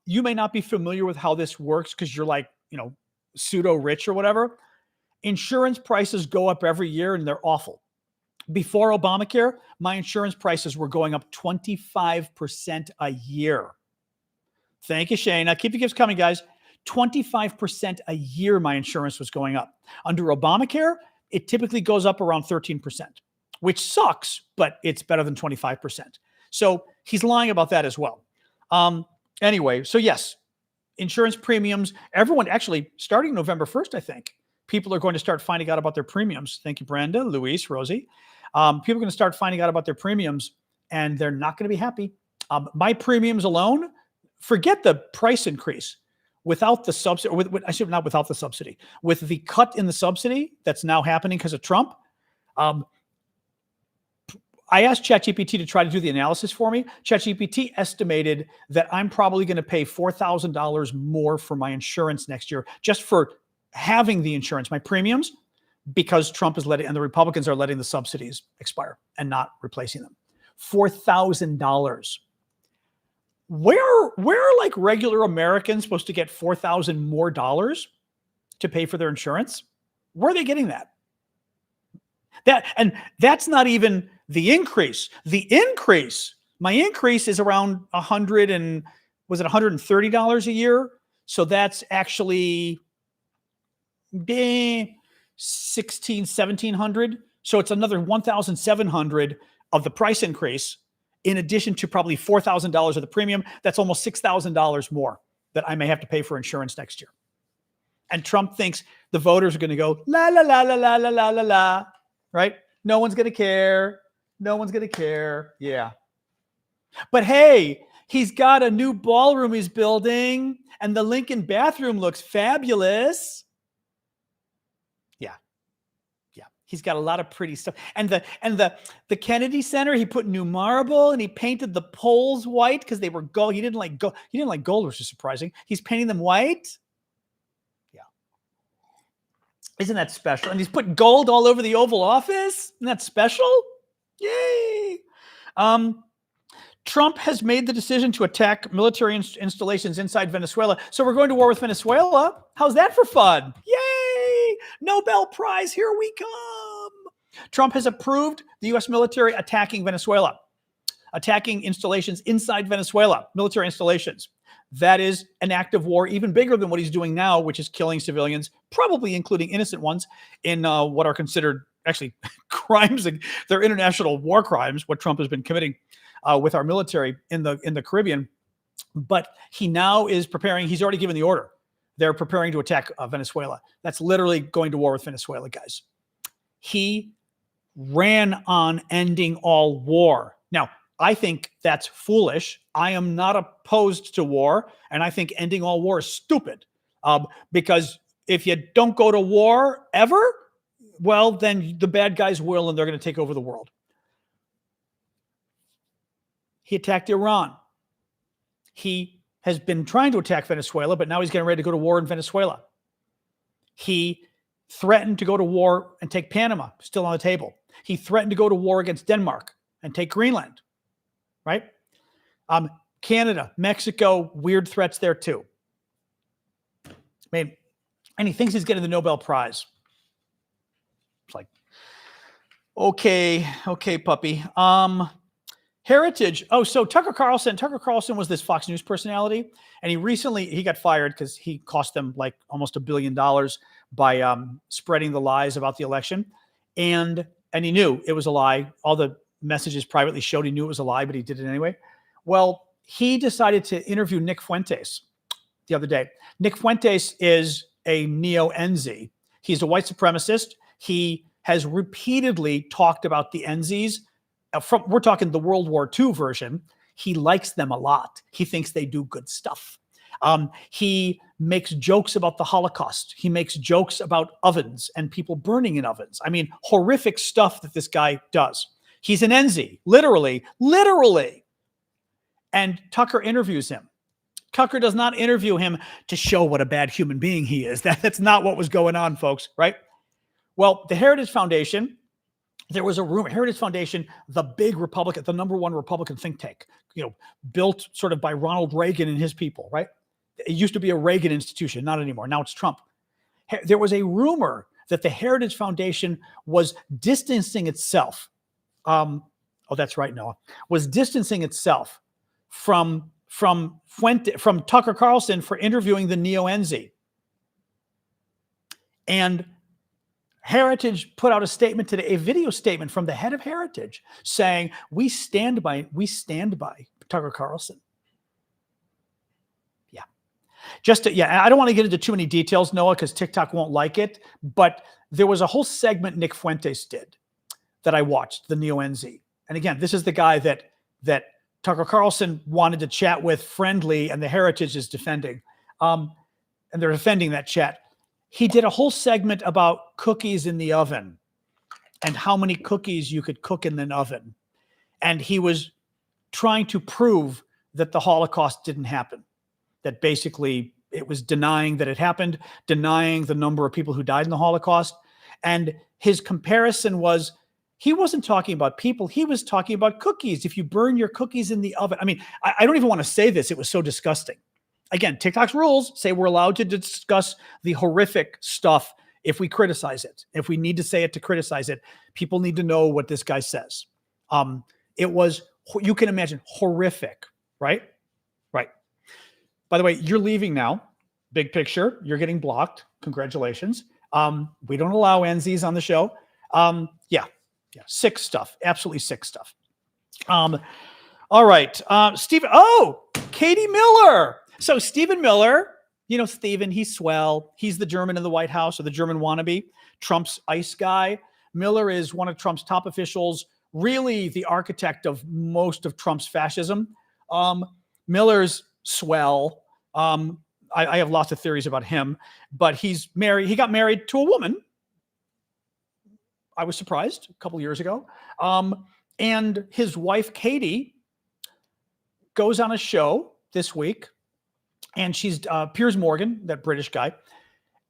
you may not be familiar with how this works because you're like, pseudo rich or whatever. Insurance prices go up every year and they're awful. Before Obamacare, my insurance prices were going up 25% a year. Thank you, Shane. Now keep the gifts coming, guys. 25% a year my insurance was going up. Under Obamacare, it typically goes up around 13%, which sucks, but it's better than 25%. So he's lying about that as well. Anyway, so yes, insurance premiums, everyone actually starting November 1st, I think, people are going to start finding out about their premiums. Thank you, Brenda, Luis, Rosie. People are going to start finding out about their premiums and they're not going to be happy. My premiums alone, forget the price increase. Without the subsidy, not without the subsidy, with the cut in the subsidy that's now happening because of Trump, I asked ChatGPT to try to do the analysis for me. ChatGPT estimated that I'm probably going to pay $4,000 more for my insurance next year just for having the insurance, my premiums, because Trump is letting, and the Republicans are letting the subsidies expire and not replacing them. $4,000. Where are like regular Americans supposed to get $4,000 more dollars to pay for their insurance? Where are they getting that? And that's not even the increase. My increase is around $130 a year? So that's actually $1,600, $1,700. So it's another $1,700 of the price increase, in addition to probably $4,000 of the premium. That's almost $6,000 more that I may have to pay for insurance next year. And Trump thinks the voters are going to go, la, la, la, la, la, la, la, la, la, right? No one's going to care. No one's going to care. Yeah. But hey, he's got a new ballroom he's building and the Lincoln bathroom looks fabulous. He's got a lot of pretty stuff. And the Kennedy Center, he put new marble and he painted the poles white because they were gold. He didn't like gold. He didn't like gold, which is surprising. He's painting them white. Yeah. Isn't that special? And he's put gold all over the Oval Office. Isn't that special? Yay. Trump has made the decision to attack military installations inside Venezuela. So we're going to war with Venezuela. How's that for fun? Yay! Nobel Prize, here we come. Trump has approved the U.S. military attacking Venezuela, attacking installations inside Venezuela, military installations. That is an act of war even bigger than what he's doing now, which is killing civilians, probably including innocent ones, in what are considered actually crimes. They're international war crimes, what Trump has been committing with our military in the Caribbean. But he now is preparing. He's already given the order. They're preparing to attack Venezuela. That's literally going to war with Venezuela, guys. He ran on ending all war. Now, I think that's foolish. I am not opposed to war, and I think ending all war is stupid. Because if you don't go to war ever, well, then the bad guys will, and they're going to take over the world. He attacked Iran. He has been trying to attack Venezuela, but now he's getting ready to go to war in Venezuela. He threatened to go to war and take Panama, still on the table. He threatened to go to war against Denmark and take Greenland, right? Canada, Mexico, weird threats there too. I mean, and he thinks he's getting the Nobel Prize. It's like, okay, puppy. Heritage. Oh, so Tucker Carlson was this Fox News personality, and he got fired because he cost them like almost $1 billion by spreading the lies about the election, and he knew it was a lie. All the messages privately showed he knew it was a lie, but he did it anyway. Well, he decided to interview Nick Fuentes the other day. Nick Fuentes is a neo-NZ. He's a white supremacist. He has repeatedly talked about the NZs. We're talking the World War II version. He likes them a lot. He thinks they do good stuff. He makes jokes about the Holocaust. He makes jokes about ovens and people burning in ovens. I mean, horrific stuff that this guy does. He's an NZ, literally. And Tucker interviews him. Tucker does not interview him to show what a bad human being he is. That's not what was going on, folks, right? Well, the Heritage Foundation, there was a rumor. Heritage Foundation, the big Republican, the number one Republican think tank, built sort of by Ronald Reagan and his people, right? It used to be a Reagan institution, not anymore. Now it's Trump. There was a rumor that the Heritage Foundation was distancing itself. That's right, Noah. Was distancing itself from Tucker Carlson for interviewing the neo-NZ. And Heritage put out a statement today, a video statement from the head of Heritage saying, we stand by Tucker Carlson. Yeah. I don't want to get into too many details, Noah, because TikTok won't like it, but there was a whole segment Nick Fuentes did that I watched, the neo-NZ. And again, this is the guy that Tucker Carlson wanted to chat with friendly, and the Heritage is defending. And they're defending that chat. He did a whole segment about cookies in the oven and how many cookies you could cook in an oven. And he was trying to prove that the Holocaust didn't happen, that basically it was denying that it happened, denying the number of people who died in the Holocaust. And his comparison was, he wasn't talking about people. He was talking about cookies. If you burn your cookies in the oven. I mean, I don't even want to say this. It was so disgusting. Again, TikTok's rules say we're allowed to discuss the horrific stuff if we criticize it. If we need to say it to criticize it, people need to know what this guy says. It was, you can imagine, horrific, right? Right. By the way, you're leaving now. Big picture. You're getting blocked. Congratulations. We don't allow NZs on the show. Yeah. Sick stuff. Absolutely sick stuff. All right. Stephen. Oh, Katie Miller. So Stephen Miller, Stephen, he's swell. He's the German in the White House, or the German wannabe, Trump's ICE guy. Miller is one of Trump's top officials, really the architect of most of Trump's fascism. Miller's swell. I have lots of theories about him, but he's married. He got married to a woman. I was surprised a couple of years ago. And his wife, Katie, goes on a show this week. And she's Piers Morgan, that British guy.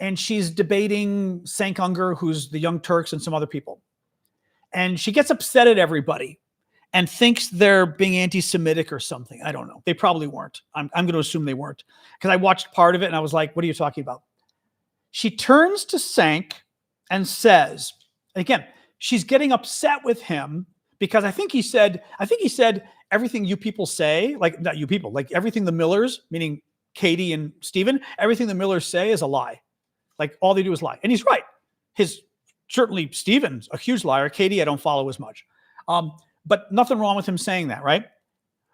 And she's debating Cenk Unger, who's the Young Turks, and some other people. And she gets upset at everybody and thinks they're being anti-Semitic or something. I don't know. They probably weren't. I'm going to assume they weren't. Because I watched part of it and I was like, what are you talking about? She turns to Cenk and says, again, she's getting upset with him because I think he said everything you people say, like not you people, like everything the Millers, meaning Katie and Stephen, everything the Millers say is a lie. Like all they do is lie. And he's right. Certainly Stephen's a huge liar. Katie, I don't follow as much. But nothing wrong with him saying that, right?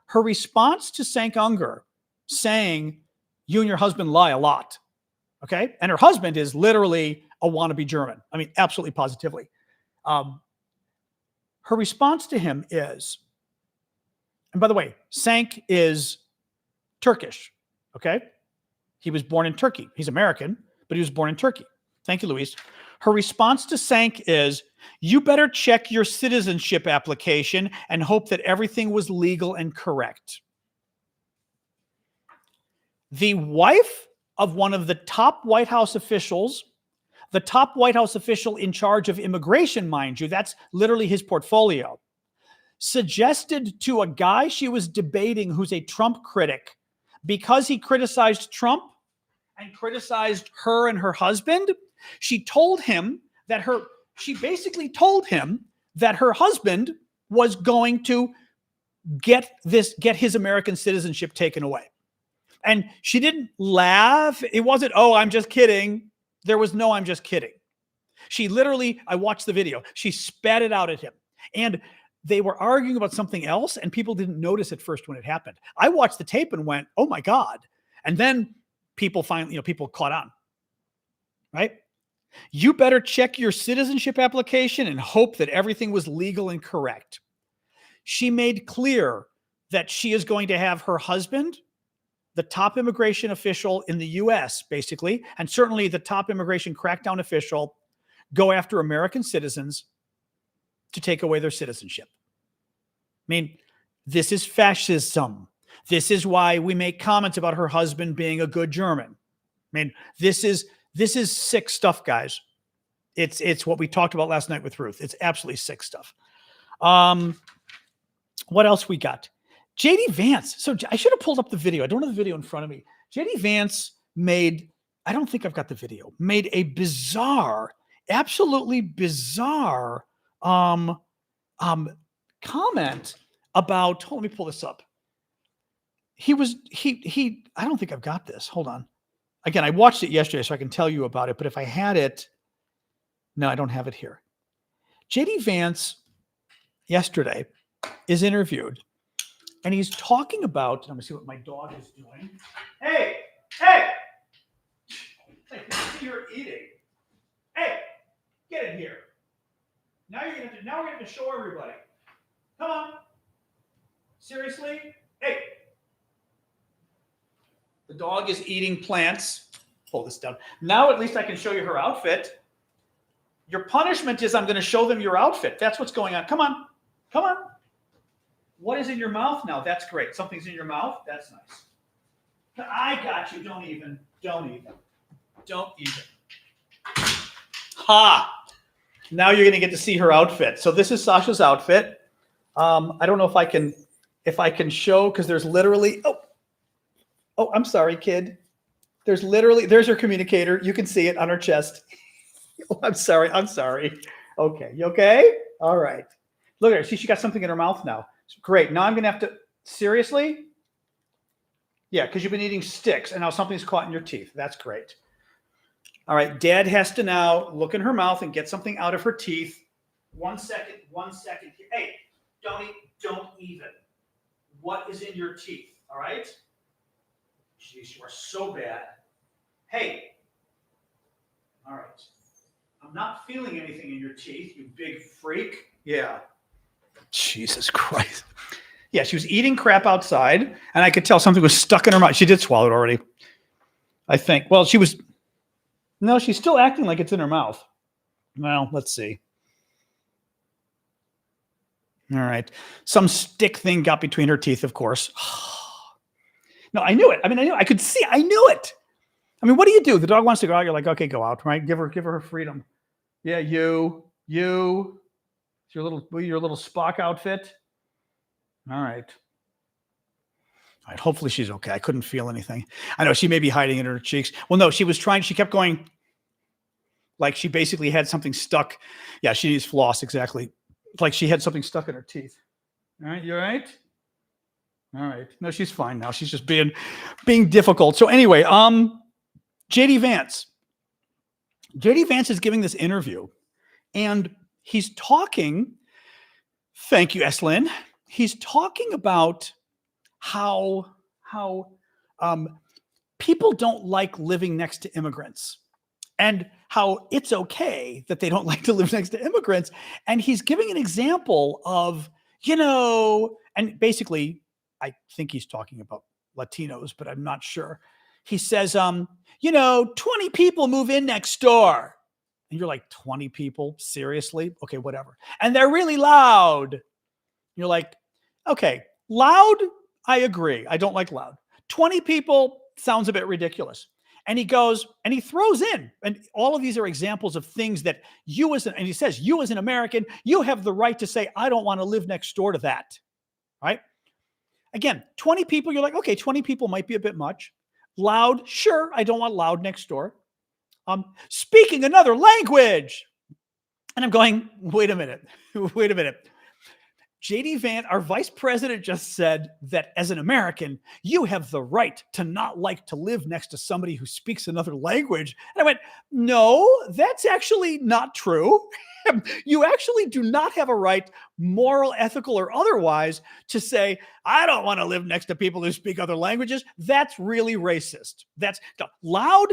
Her response to Cenk Unger saying, you and your husband lie a lot. Okay. And her husband is literally a wannabe German. I mean, absolutely positively. Her response to him is, and by the way, Cenk is Turkish. Okay. He was born in Turkey. He's American, but he was born in Turkey. Thank you, Louise. Her response to Cenk is, you better check your citizenship application and hope that everything was legal and correct. The wife of one of the top White House officials the top White House official in charge of immigration, mind you, that's literally his portfolio, suggested to a guy she was debating who's a Trump critic, because he criticized Trump and criticized her and her husband, she basically told him that her husband was going to get his American citizenship taken away. And she didn't laugh. It wasn't, oh, I'm just kidding. There was no, I'm just kidding. She literally, I watched the video, she spat it out at him. And they were arguing about something else, and people didn't notice at first when it happened. I watched the tape and went, oh my God. And then people finally, people caught on, right? You better check your citizenship application and hope that everything was legal and correct. She made clear that she is going to have her husband, the top immigration official in the US, basically, and certainly the top immigration crackdown official, go after American citizens to take away their citizenship. I mean, this is fascism. This is why we make comments about her husband being a good German. I mean, this is sick stuff, guys. It's what we talked about last night with Ruth. It's absolutely sick stuff. What else we got? JD Vance. So I should have pulled up the video. I don't have the video in front of me. JD Vance made, I don't think I've got the video, made a bizarre, absolutely bizarre comment about, let me pull this up. I don't think I've got this. Hold on. Again, I watched it yesterday, so I can tell you about it. But if I had it, no, I don't have it here. JD Vance yesterday is interviewed, and he's talking about, let me see what my dog is doing. Hey, I can see you're eating. Hey, get in here. Now we're gonna have to show everybody. Come on. Seriously? Hey. The dog is eating plants. Pull this down. Now at least I can show you her outfit. Your punishment is I'm going to show them your outfit. That's what's going on. Come on. Come on. What is in your mouth now? That's great. Something's in your mouth? That's nice. I got you. Don't even. Ha! Now you're going to get to see her outfit. So this is Sasha's outfit. I don't know if I can show, because there's literally, oh, I'm sorry, kid. There's her communicator. You can see it on her chest. Oh, I'm sorry. Okay. You okay? All right. Look at her. See, she got something in her mouth now. Great. Now I'm going to have to, seriously? Yeah, because you've been eating sticks and now something's caught in your teeth. That's great. All right. Dad has to now look in her mouth and get something out of her teeth. 1 second. Hey, don't even. What is in your teeth? All right? Jeez, you are so bad. Hey. All right. I'm not feeling anything in your teeth, you big freak. Yeah. Jesus Christ. Yeah, she was eating crap outside, and I could tell something was stuck in her mouth. She did swallow it already, I think. Well, she's still acting like it's in her mouth. Well, let's see. All right. Some stick thing got between her teeth, of course. No, I knew it. I knew it. I could see. I knew it. What do you do? The dog wants to go out. You're like, okay, go out, right? Give her freedom. Yeah, you. It's your little Spock outfit. All right. Hopefully she's okay. I couldn't feel anything. I know she may be hiding in her cheeks. Well, no, she kept going. Like she basically had something stuck. Yeah, she needs floss. Exactly. Like she had something stuck in her teeth. All right. You all right? All right. No, she's fine now. She's just being difficult. So anyway, JD Vance. JD Vance is giving this interview, and he's talking. Thank you, Eslyn. He's talking about how people don't like living next to immigrants, and how it's okay that they don't like to live next to immigrants. And he's giving an example of, and basically, I think he's talking about Latinos, but I'm not sure. He says, 20 people move in next door. And you're like, 20 people? Seriously? Okay, whatever. And they're really loud. You're like, okay, loud, I agree. I don't like loud. 20 people sounds a bit ridiculous. And he goes, and he throws in, and all of these are examples of things that and he says, you as an American, you have the right to say, I don't want to live next door to that, right? Again, 20 people, you're like, okay, 20 people might be a bit much. Loud, sure, I don't want loud next door. Speaking another language. And I'm going, wait a minute. JD Vance, our vice president, just said that as an American, you have the right to not like to live next to somebody who speaks another language. And I went, no, that's actually not true. You actually do not have a right, moral, ethical, or otherwise, to say, I don't want to live next to people who speak other languages. That's really racist. That's loud.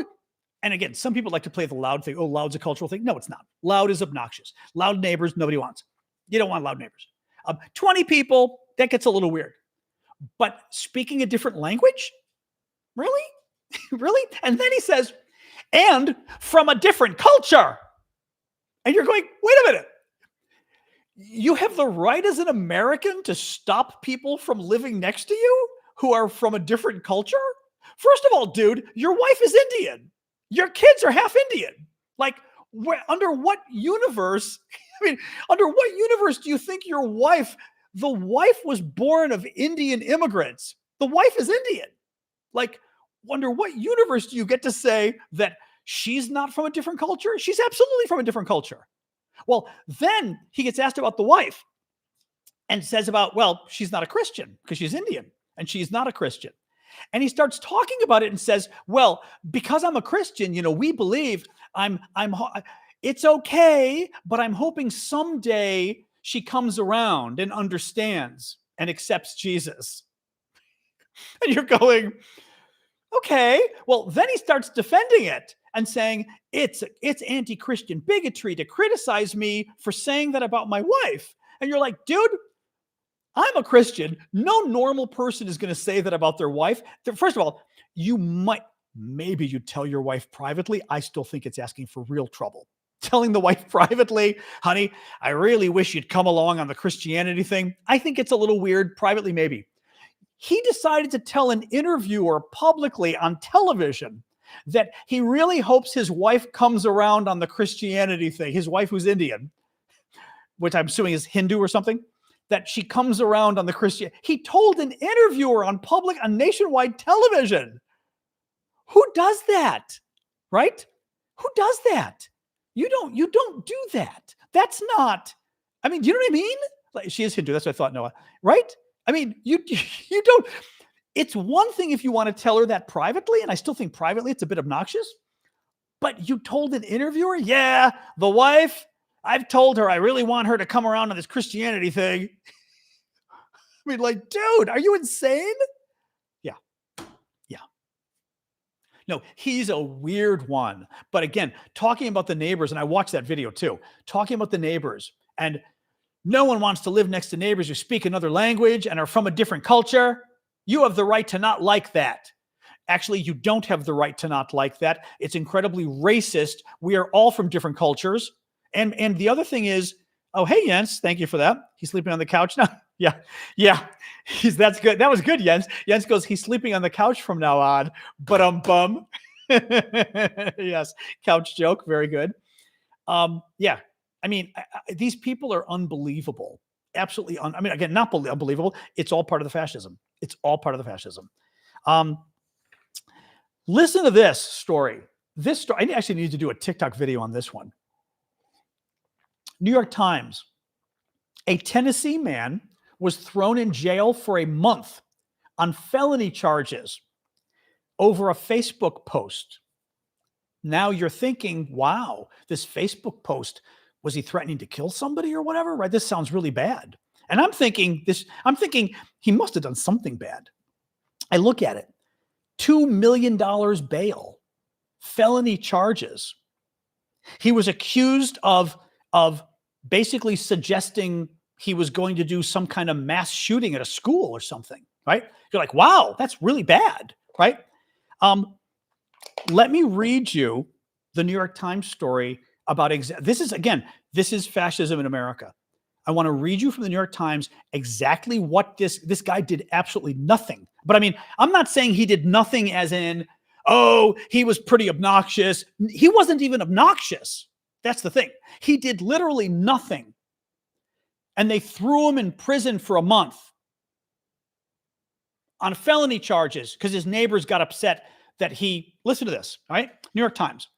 And again, some people like to play the loud thing. Oh, loud's a cultural thing. No, it's not. Loud is obnoxious. Loud neighbors, nobody wants. You don't want loud neighbors. 20 people, that gets a little weird. But speaking a different language? Really? Really? And then he says, and from a different culture. And you're going, wait a minute. You have the right as an American to stop people from living next to you who are from a different culture? First of all, dude, your wife is Indian. Your kids are half Indian. Like, under what universe? Under what universe do you think the wife was born of Indian immigrants? The wife is Indian. Like, under what universe do you get to say that she's not from a different culture? She's absolutely from a different culture. Well, then he gets asked about the wife and says about, well, she's not a Christian because she's Indian and she's not a Christian. And he starts talking about it and says, well, because I'm a Christian, we believe it's okay, but I'm hoping someday she comes around and understands and accepts Jesus. And you're going, okay. Well, then he starts defending it and saying it's anti-Christian bigotry to criticize me for saying that about my wife. And you're like, dude, I'm a Christian. No normal person is going to say that about their wife. First of all, maybe you tell your wife privately. I still think it's asking for real trouble. Telling the wife privately, honey, I really wish you'd come along on the Christianity thing. I think it's a little weird. Privately, maybe. He decided to tell an interviewer publicly on television that he really hopes his wife comes around on the Christianity thing. His wife, who's Indian, which I'm assuming is Hindu or something, that she comes around on the Christian. He told an interviewer on nationwide television. Who does that? Right? Who does that? You don't do that. That's not, do you know what I mean? Like, she is Hindu. That's what I thought, Noah. Right? You don't, it's one thing if you want to tell her that privately, and I still think privately it's a bit obnoxious, but you told an interviewer, yeah, the wife, I've told her I really want her to come around on this Christianity thing. Dude, are you insane? Yeah. No, he's a weird one. But again, talking about the neighbors, and I watched that video too, talking about the neighbors, and no one wants to live next to neighbors who speak another language and are from a different culture. You have the right to not like that. Actually, you don't have the right to not like that. It's incredibly racist. We are all from different cultures. And the other thing is, oh, hey, Jens, thank you for that. He's sleeping on the couch now. Yeah. That's good. That was good, Jens. Jens goes, he's sleeping on the couch from now on. But bum. Yes, couch joke. Very good. Yeah. These people are unbelievable. Absolutely. Again, not unbelievable. It's all part of the fascism. Listen to this story. I actually need to do a TikTok video on this one. New York Times. A Tennessee man was thrown in jail for a month on felony charges over a Facebook post. Now you're thinking, wow, this Facebook post, was he threatening to kill somebody or whatever? Right? This sounds really bad. And I'm thinking he must have done something bad. I look at it. $2 million bail, felony charges. He was accused of basically suggesting he was going to do some kind of mass shooting at a school or something, right? You're like, wow, that's really bad, right? Let me read you the New York Times story about this is fascism in America. I want to read you from the New York Times exactly what this guy did absolutely nothing. But I'm not saying he did nothing as in, oh, he was pretty obnoxious. He wasn't even obnoxious. That's the thing. He did literally nothing. And they threw him in prison for a month on felony charges because his neighbors got upset that listen to this, all right? New York Times.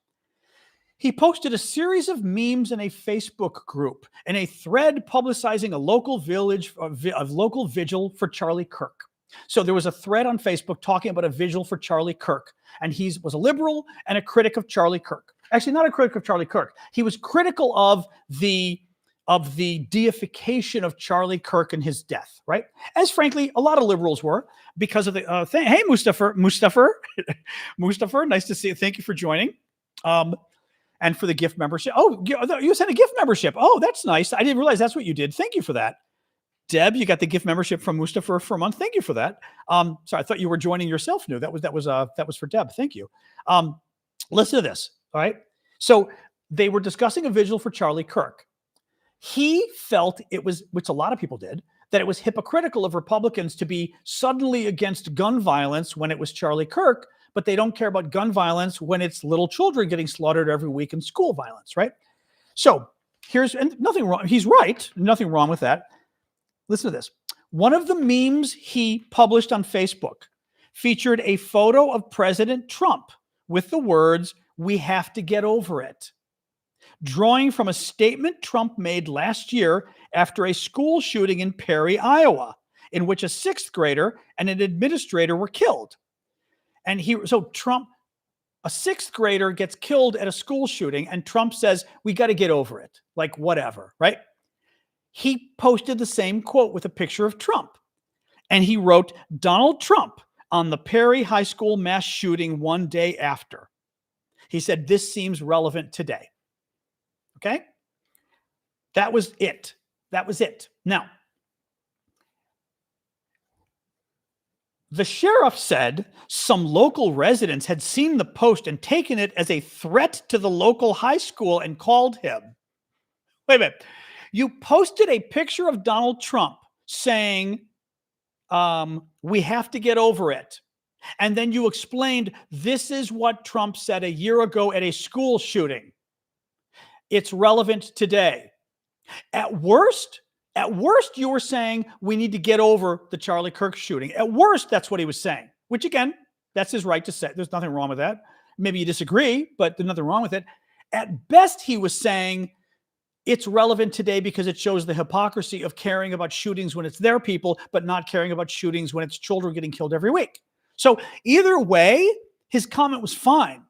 He posted a series of memes in a Facebook group and a thread publicizing a local vigil for Charlie Kirk. So there was a thread on Facebook talking about a vigil for Charlie Kirk, and he was a liberal and a critic of Charlie Kirk. Actually, not a critic of Charlie Kirk. He was critical of the deification of Charlie Kirk and his death, right? As frankly, a lot of liberals were because of the thing. Hey, Mustafa, nice to see you. Thank you for joining. And for the gift membership. Oh, you sent a gift membership. Oh, that's nice. I didn't realize that's what you did. Thank you for that. Deb, you got the gift membership from Mustafa for a month. Thank you for that. Sorry, I thought you were joining yourself new. That was for Deb. Thank you. Listen to this. All right. So they were discussing a vigil for Charlie Kirk. He felt it was, which a lot of people did, that it was hypocritical of Republicans to be suddenly against gun violence when it was Charlie Kirk, but they don't care about gun violence when it's little children getting slaughtered every week in school violence, right? So and nothing wrong. He's right. Nothing wrong with that. Listen to this. One of the memes he published on Facebook featured a photo of President Trump with the words, "We have to get over it," drawing from a statement Trump made last year after a school shooting in Perry, Iowa, in which a sixth grader and an administrator were killed. And Trump, a sixth grader gets killed at a school shooting, and Trump says, we got to get over it. Like, whatever, right? He posted the same quote with a picture of Trump. And he wrote, Donald Trump on the Perry High School mass shooting one day after. He said, this seems relevant today. Okay? That was it. Now, the sheriff said some local residents had seen the post and taken it as a threat to the local high school and called him. Wait a minute. You posted a picture of Donald Trump saying, we have to get over it. And then you explained, this is what Trump said a year ago at a school shooting. It's relevant today. At worst, you were saying we need to get over the Charlie Kirk shooting. At worst, that's what he was saying, which again, that's his right to say. There's nothing wrong with that. Maybe you disagree, but there's nothing wrong with it. At best, he was saying it's relevant today because it shows the hypocrisy of caring about shootings when it's their people, but not caring about shootings when it's children getting killed every week. So either way, his comment was fine.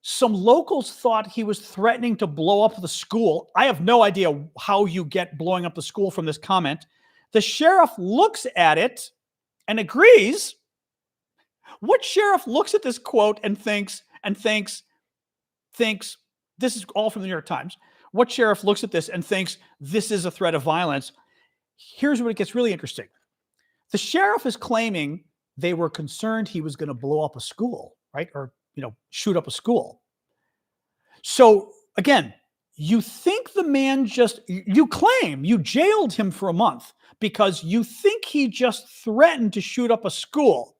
Some locals thought he was threatening to blow up the school. I have no idea how you get blowing up the school from this comment. The sheriff looks at it and agrees. What sheriff looks at this quote and thinks, this is all from the New York Times. What sheriff looks at this and thinks this is a threat of violence? Here's where it gets really interesting. The sheriff is claiming they were concerned he was going to blow up a school, right? Or shoot up a school. So again, you think the man you claim you jailed him for a month because you think he just threatened to shoot up a school.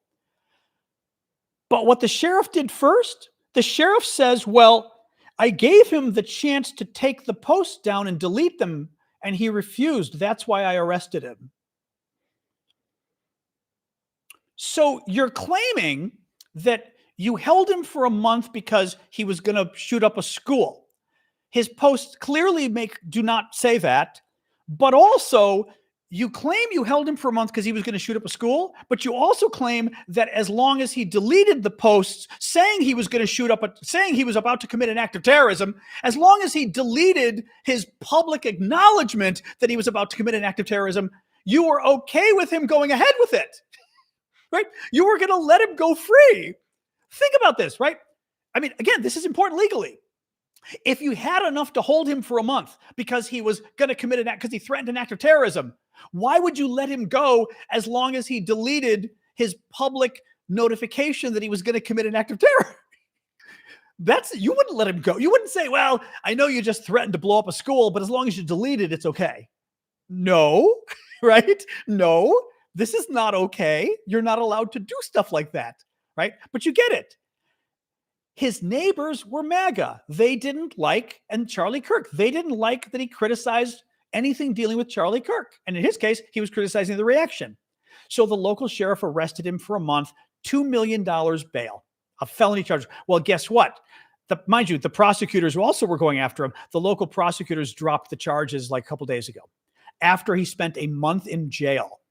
But what the sheriff did first, the sheriff says, well, I gave him the chance to take the posts down and delete them, and he refused. That's why I arrested him. So you're claiming that you held him for a month because he was going to shoot up a school. His posts clearly do not say that, but also you claim you held him for a month because he was going to shoot up a school, but you also claim that as long as he deleted the posts saying he was going to saying he was about to commit an act of terrorism, as long as he deleted his public acknowledgement that he was about to commit an act of terrorism, you were okay with him going ahead with it, right? You were going to let him go free. Think about this, right? I mean, again, this is important legally. If you had enough to hold him for a month because he was going to commit an act, because he threatened an act of terrorism, why would you let him go as long as he deleted his public notification that he was going to commit an act of terror? You wouldn't let him go. You wouldn't say, well, I know you just threatened to blow up a school, but as long as you delete it, it's okay. No, right? No, this is not okay. You're not allowed to do stuff like that. Right? But you get it. his neighbors were MAGA. They didn't like, and Charlie Kirk, they didn't like that he criticized anything dealing with Charlie Kirk. And in his case, he was criticizing the reaction. So the local sheriff arrested him for a month, $2 million bail, a felony charge. Well, guess what? Mind you, the prosecutors who also were going after him, the local prosecutors dropped the charges like a couple days ago after he spent a month in jail.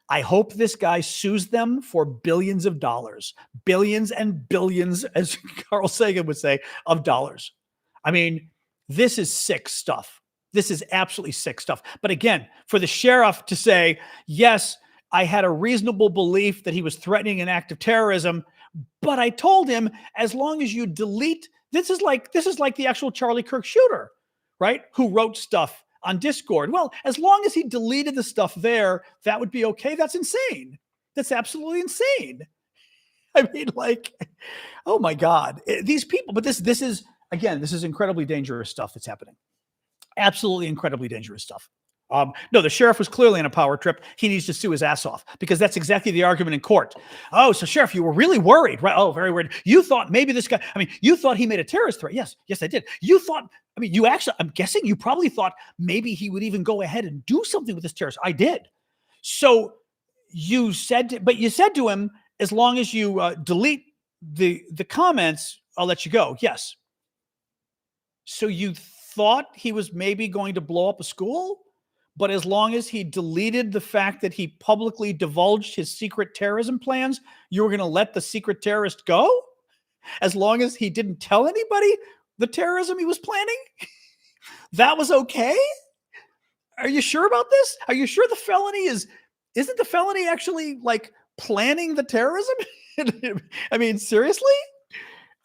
I hope this guy sues them for billions of dollars, billions and billions, as Carl Sagan would say, of dollars. I mean, this is sick stuff. This is absolutely sick stuff. But again, for the sheriff to say, yes, I had a reasonable belief that he was threatening an act of terrorism, but I told him, as long as you delete, this is like the actual Charlie Kirk shooter, right? Who wrote stuff on Discord. Well, as long as he deleted the stuff there, that would be okay. That's insane. That's absolutely insane. I mean, like, oh my God, these people, but this is, again, this is incredibly dangerous stuff that's happening. Absolutely incredibly dangerous stuff. No, the sheriff was clearly on a power trip. He needs to sue his ass off because that's exactly the argument in court. Oh, so sheriff, you were really worried, right? Oh, very worried. You thought maybe this guy, you thought he made a terrorist threat. Yes, I did. You thought, you actually, I'm guessing you probably thought maybe he would even go ahead and do something with this terrorist. I did. So you said to him, as long as you delete the comments, I'll let you go. Yes. So you thought he was maybe going to blow up a school? But as long as he deleted the fact that he publicly divulged his secret terrorism plans, you were going to let the secret terrorist go? As long as he didn't tell anybody the terrorism he was planning? That was okay? Are you sure about this? Are you sure the felony isn't the felony actually like planning the terrorism? I mean, seriously?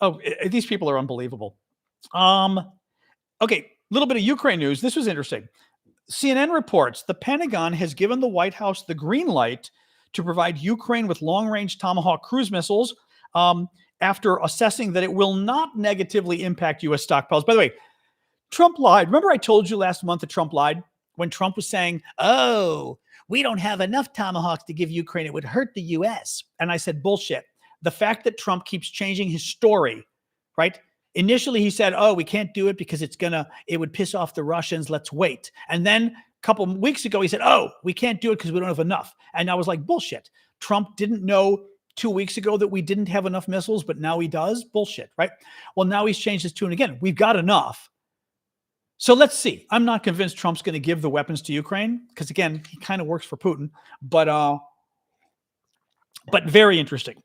Oh, these people are unbelievable. Okay, a little bit of Ukraine news. This was interesting. CNN reports the Pentagon has given the White House the green light to provide Ukraine with long-range Tomahawk cruise missiles after assessing that it will not negatively impact U.S. stockpiles. By the way, Trump lied. Remember I told you last month that Trump lied when Trump was saying, oh, we don't have enough Tomahawks to give Ukraine. It would hurt the U.S. And I said, bullshit. The fact that Trump keeps changing his story, right? Initially, he said, oh, we can't do it because it would piss off the Russians. Let's wait. And then a couple of weeks ago, he said, oh, we can't do it because we don't have enough. And I was like, bullshit. Trump didn't know 2 weeks ago that we didn't have enough missiles, but now he does. Bullshit, right? Well, now he's changed his tune again. We've got enough. So let's see. I'm not convinced Trump's going to give the weapons to Ukraine because, again, he kind of works for Putin. But very interesting.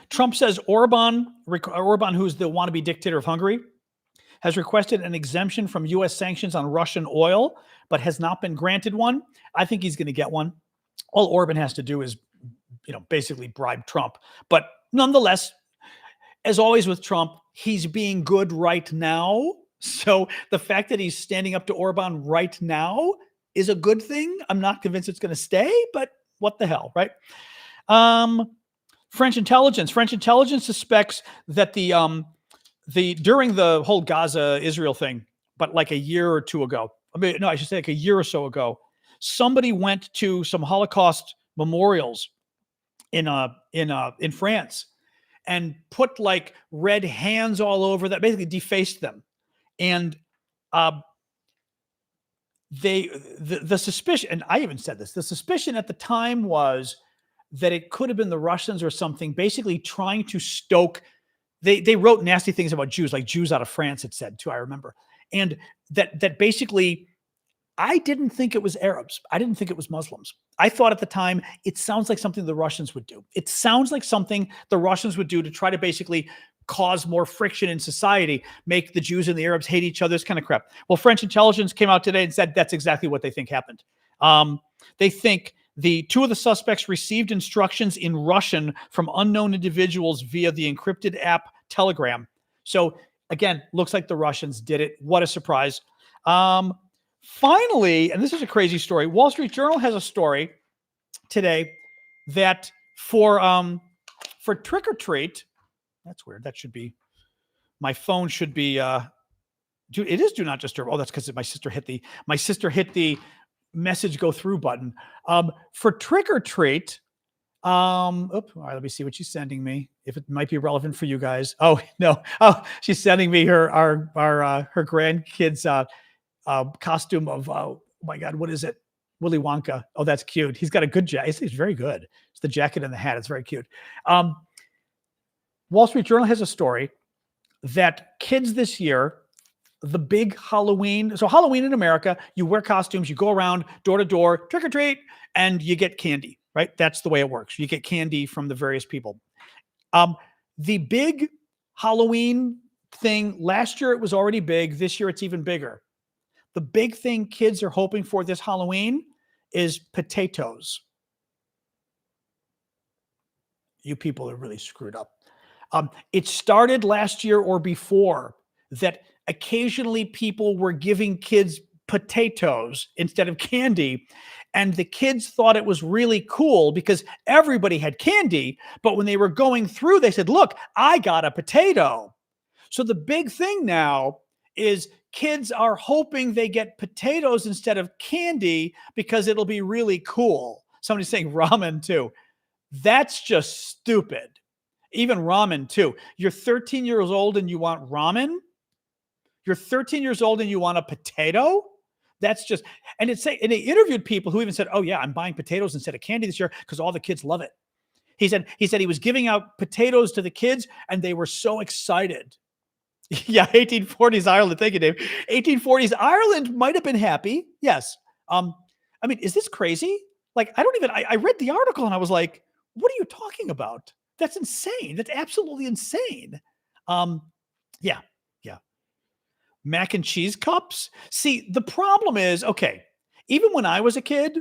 Trump says Orban, who's the wannabe dictator of Hungary, has requested an exemption from U.S. sanctions on Russian oil, but has not been granted one. I think he's going to get one. All Orban has to do is, basically bribe Trump. But nonetheless, as always with Trump, he's being good right now. So the fact that he's standing up to Orban right now is a good thing. I'm not convinced it's going to stay, but what the hell, right? French intelligence suspects that during the whole Gaza-Israel thing, but like a year or two ago, I should say like a year or so ago, somebody went to some Holocaust memorials in France and put like red hands all over that, basically defaced them. And the suspicion, and I even said this, the suspicion at the time was that it could have been the Russians or something, basically trying to stoke. They wrote nasty things about Jews, like Jews out of France, it said too, I remember. And that basically, I didn't think it was Arabs. I didn't think it was Muslims. I thought at the time, it sounds like something the Russians would do. It sounds like something the Russians would do to try to basically cause more friction in society, make the Jews and the Arabs hate each other, this kind of crap. Well, French intelligence came out today and said that's exactly what they think happened. They think the two of the suspects received instructions in Russian from unknown individuals via the encrypted app Telegram. So again, looks like the Russians did it. What a surprise. Finally, and this is a crazy story, Wall Street Journal has a story today that for trick or treat, that's weird. That should be, my phone should be, it is do not disturb. Oh, that's because my sister hit the message go through button. For trick or treat, All right, let me see what she's sending me. If it might be relevant for you guys. Oh no. Oh, she's sending me her grandkids costume of oh my god, what is it? Willy Wonka. Oh, that's cute. He's got a good jacket. It's very good. It's the jacket and the hat. It's very cute. Wall Street Journal has a story that kids this year, the big Halloween. So Halloween in America, you wear costumes, you go around door to door, trick or treat, and you get candy, right? That's the way it works. You get candy from the various people. The big Halloween thing, last year it was already big. This year it's even bigger. The big thing kids are hoping for this Halloween is potatoes. You people are really screwed up. It started last year or before that occasionally people were giving kids potatoes instead of candy. And the kids thought it was really cool because everybody had candy. But when they were going through, they said, look, I got a potato. So the big thing now is kids are hoping they get potatoes instead of candy because it'll be really cool. Somebody's saying ramen too. That's just stupid. Even ramen too. You're 13 years old and you want ramen? You're 13 years old and you want a potato? That's just, and they interviewed people who even said, oh yeah, I'm buying potatoes instead of candy this year because all the kids love it. He said he was giving out potatoes to the kids and they were so excited. Yeah, 1840s Ireland. Thank you, Dave. 1840s Ireland might have been happy. Yes. I mean, is this crazy? Like, I read the article and I was like, what are you talking about? That's insane. That's absolutely insane. Yeah. Mac and cheese cups. See, the problem is, okay, even when I was a kid,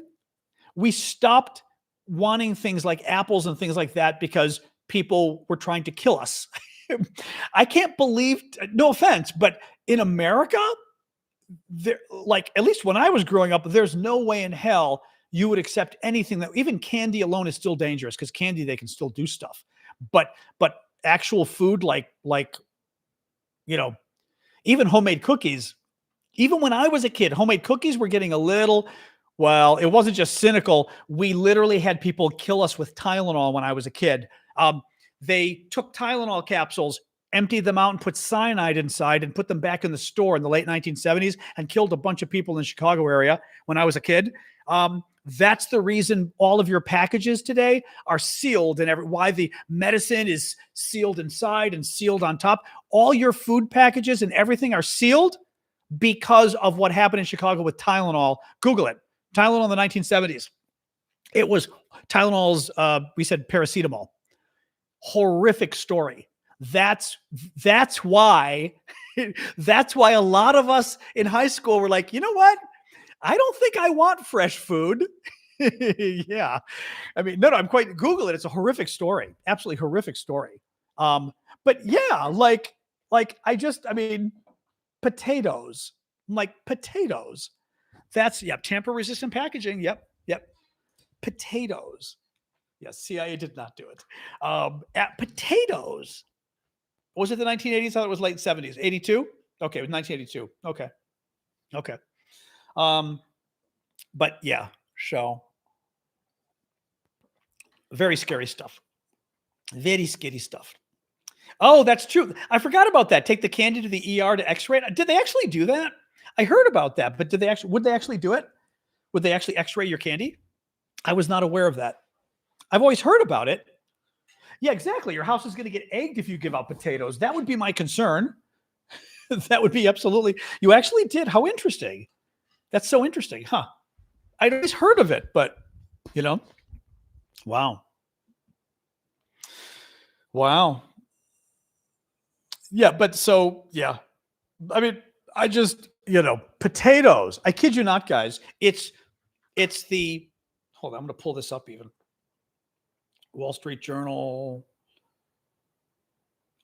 we stopped wanting things like apples and things like that because people were trying to kill us. I can't believe, no offense, but in America, like at least when I was growing up, there's no way in hell you would accept anything that even candy alone is still dangerous because candy, they can still do stuff. But actual food like, even homemade cookies, even when I was a kid, homemade cookies were getting a little, well, it wasn't just cynical. We literally had people kill us with Tylenol when I was a kid. They took Tylenol capsules, emptied them out and put cyanide inside and put them back in the store in the late 1970s and killed a bunch of people in the Chicago area when I was a kid. That's the reason all of your packages today are sealed and why the medicine is sealed inside and sealed on top. All your food packages and everything are sealed because of what happened in Chicago with Tylenol. Google it. Tylenol in the 1970s. It was Tylenol's, we said paracetamol. Horrific story. That's why a lot of us in high school were like, you know what? I don't think I want fresh food. Yeah. I mean, no, Google it. It's a horrific story. Absolutely horrific story. But yeah, like potatoes, like potatoes. That's, tamper resistant packaging. Yep. Potatoes. Yes. CIA did not do it. At potatoes. Was it the 1980s? I thought it was late 70s. 82? Okay. It was 1982. Okay. But yeah, so very scary stuff. Very scary stuff. Oh, that's true. I forgot about that. Take the candy to the ER to x-ray it. Did they actually do that? I heard about that, but would they actually do it? Would they actually x-ray your candy? I was not aware of that. I've always heard about it. Yeah, exactly. Your house is going to get egged if you give out potatoes. That would be my concern. That would be absolutely. You actually did. How interesting. That's so interesting, huh? I'd always heard of it, but wow. Yeah, but so yeah. I mean, I just potatoes. I kid you not, guys. It's the. Hold on, I'm going to pull this up even. Wall Street Journal.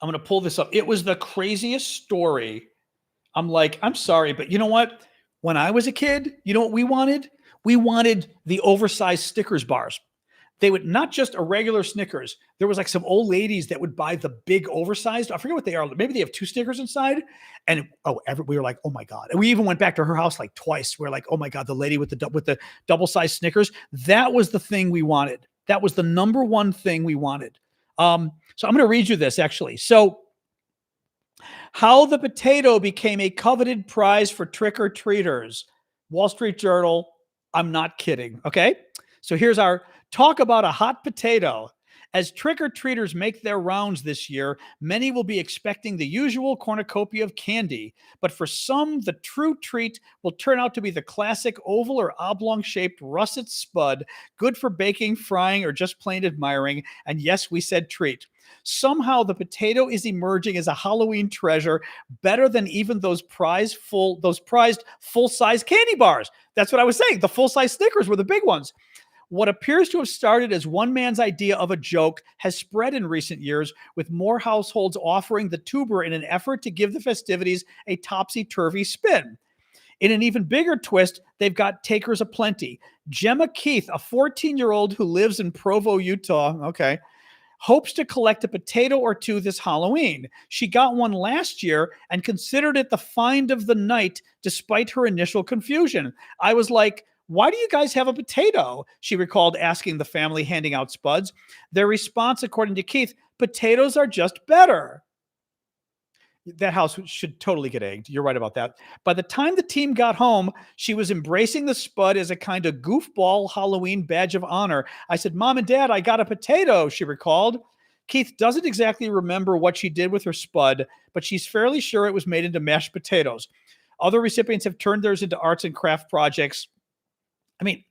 I'm going to pull this up. It was the craziest story. I'm like, I'm sorry, but you know what? When I was a kid, you know what we wanted? We wanted the oversized Snickers bars. They would not just a regular Snickers. There was like some old ladies that would buy the big oversized. I forget what they are. Maybe they have 2 Snickers inside. And we were like, oh my God. And we even went back to her house like twice. We're like, oh my God, the lady with the double-sized Snickers. That was the thing we wanted. That was the number one thing we wanted. So I'm going to read you this actually. So, how the potato became a coveted prize for trick-or-treaters. Wall Street Journal. I'm not kidding. Okay. So here's our talk about a hot potato. As trick-or-treaters make their rounds this year, many will be expecting the usual cornucopia of candy. But for some, the true treat will turn out to be the classic oval or oblong-shaped russet spud, good for baking, frying, or just plain admiring. And yes, we said treat. Somehow the potato is emerging as a Halloween treasure, better than even those prized full-size candy bars. That's what I was saying. The full-size Snickers were the big ones. What appears to have started as one man's idea of a joke has spread in recent years, with more households offering the tuber in an effort to give the festivities a topsy-turvy spin. In an even bigger twist, they've got takers aplenty. Gemma Keith, a 14-year-old who lives in Provo, Utah, hopes to collect a potato or two this Halloween. She got one last year and considered it the find of the night despite her initial confusion. I was like, why do you guys have a potato? She recalled asking the family handing out spuds. Their response, according to Keith, potatoes are just better. That house should totally get egged. You're right about that. By the time the team got home, she was embracing the spud as a kind of goofball Halloween badge of honor. I said, Mom and Dad, I got a potato, she recalled. Keith doesn't exactly remember what she did with her spud, but she's fairly sure it was made into mashed potatoes. Other recipients have turned theirs into arts and craft projects. I mean,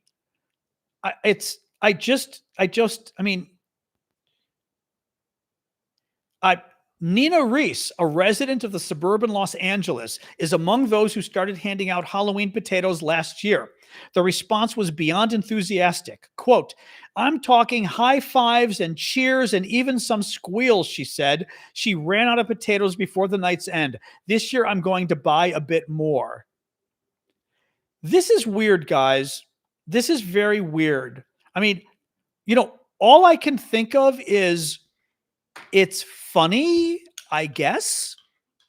Nina Reese, a resident of the suburban Los Angeles, is among those who started handing out Halloween potatoes last year. The response was beyond enthusiastic. Quote, I'm talking high fives and cheers and even some squeals, she said. She ran out of potatoes before the night's end. This year, I'm going to buy a bit more. This is weird, guys. This is very weird. I mean, all I can think of is it's funny, I guess.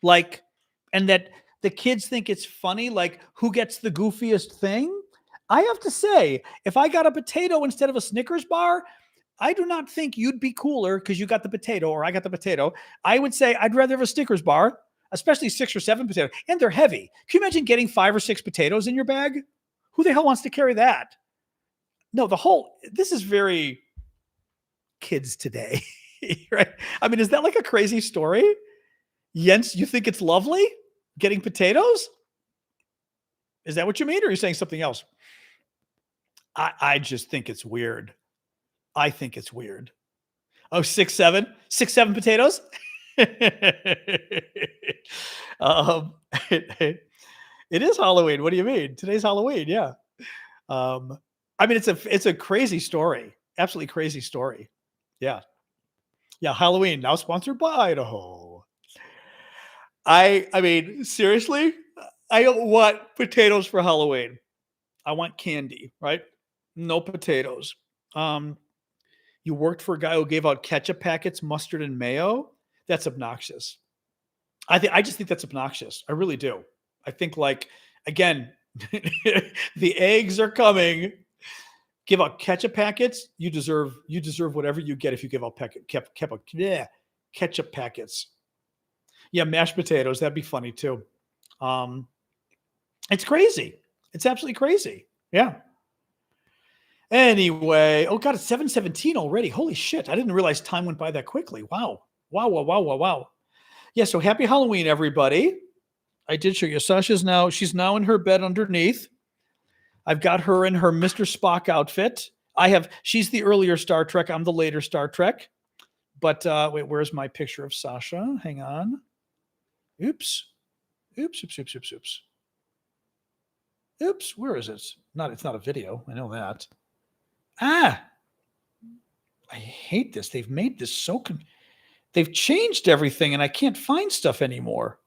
And that the kids think it's funny, like who gets the goofiest thing? I have to say, if I got a potato instead of a Snickers bar, I do not think you'd be cooler because you got the potato or I got the potato. I would say I'd rather have a Snickers bar, especially 6 or 7 potatoes. And they're heavy. Can you imagine getting 5 or 6 potatoes in your bag? Who the hell wants to carry that? No, this is very kids today, right? I mean, is that like a crazy story? Jens, you think it's lovely getting potatoes? Is that what you mean? Or are you saying something else? I just think it's weird. I think it's weird. Oh, 6, 7 potatoes. It is Halloween. What do you mean? Today's Halloween. Yeah. I mean, it's a crazy story. Absolutely crazy story. Yeah. Yeah. Halloween now sponsored by Idaho. I mean, seriously, I don't want potatoes for Halloween. I want candy, right? No potatoes. You worked for a guy who gave out ketchup packets, mustard and mayo. That's obnoxious. I just think that's obnoxious. I really do. I think again, the eggs are coming. Give out ketchup packets. You deserve whatever you get if you give out ketchup packets. Yeah, mashed potatoes. That'd be funny too. It's crazy. It's absolutely crazy. Yeah. Anyway, oh God, it's 7:17 already. Holy shit. I didn't realize time went by that quickly. Wow. Wow. Yeah, so happy Halloween, everybody. I did show you. She's now in her bed underneath. I've got her in her Mr. Spock outfit. She's the earlier Star Trek. I'm the later Star Trek. But wait, where's my picture of Sasha? Hang on. Oops, where is it? It's not a video. I know that. I hate this. They've made this they've changed everything and I can't find stuff anymore.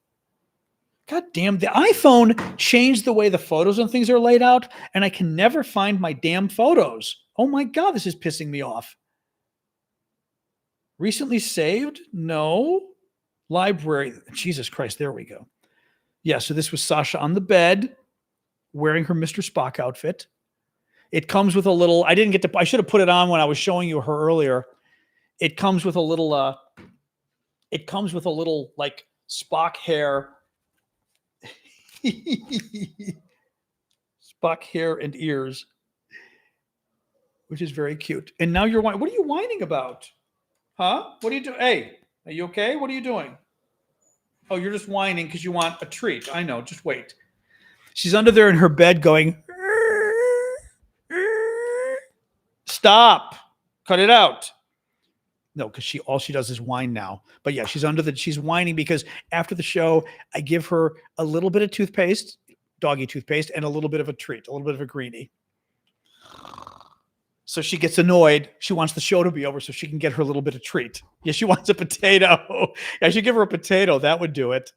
God damn, the iPhone changed the way the photos and things are laid out and I can never find my damn photos. Oh my God, this is pissing me off. Recently saved? No. Library. Jesus Christ, there we go. Yeah, so this was Sasha on the bed wearing her Mr. Spock outfit. It comes with a little, I should have put it on when I was showing you her earlier. It comes with a little, like Spock hair, Spock hair and ears, which is very cute. And now you're whining. What are you whining about? Huh? What are you doing? Hey, are you okay? What are you doing? Oh, you're just whining because you want a treat. I know. Just wait. She's under there in her bed going, stop. Cut it out. No, because all she does is whine now. But yeah, she's whining because after the show, I give her a little bit of toothpaste, doggy toothpaste, and a little bit of a treat, a little bit of a greenie. So she gets annoyed. She wants the show to be over so she can get her little bit of treat. Yeah, she wants a potato. I should give her a potato. That would do it.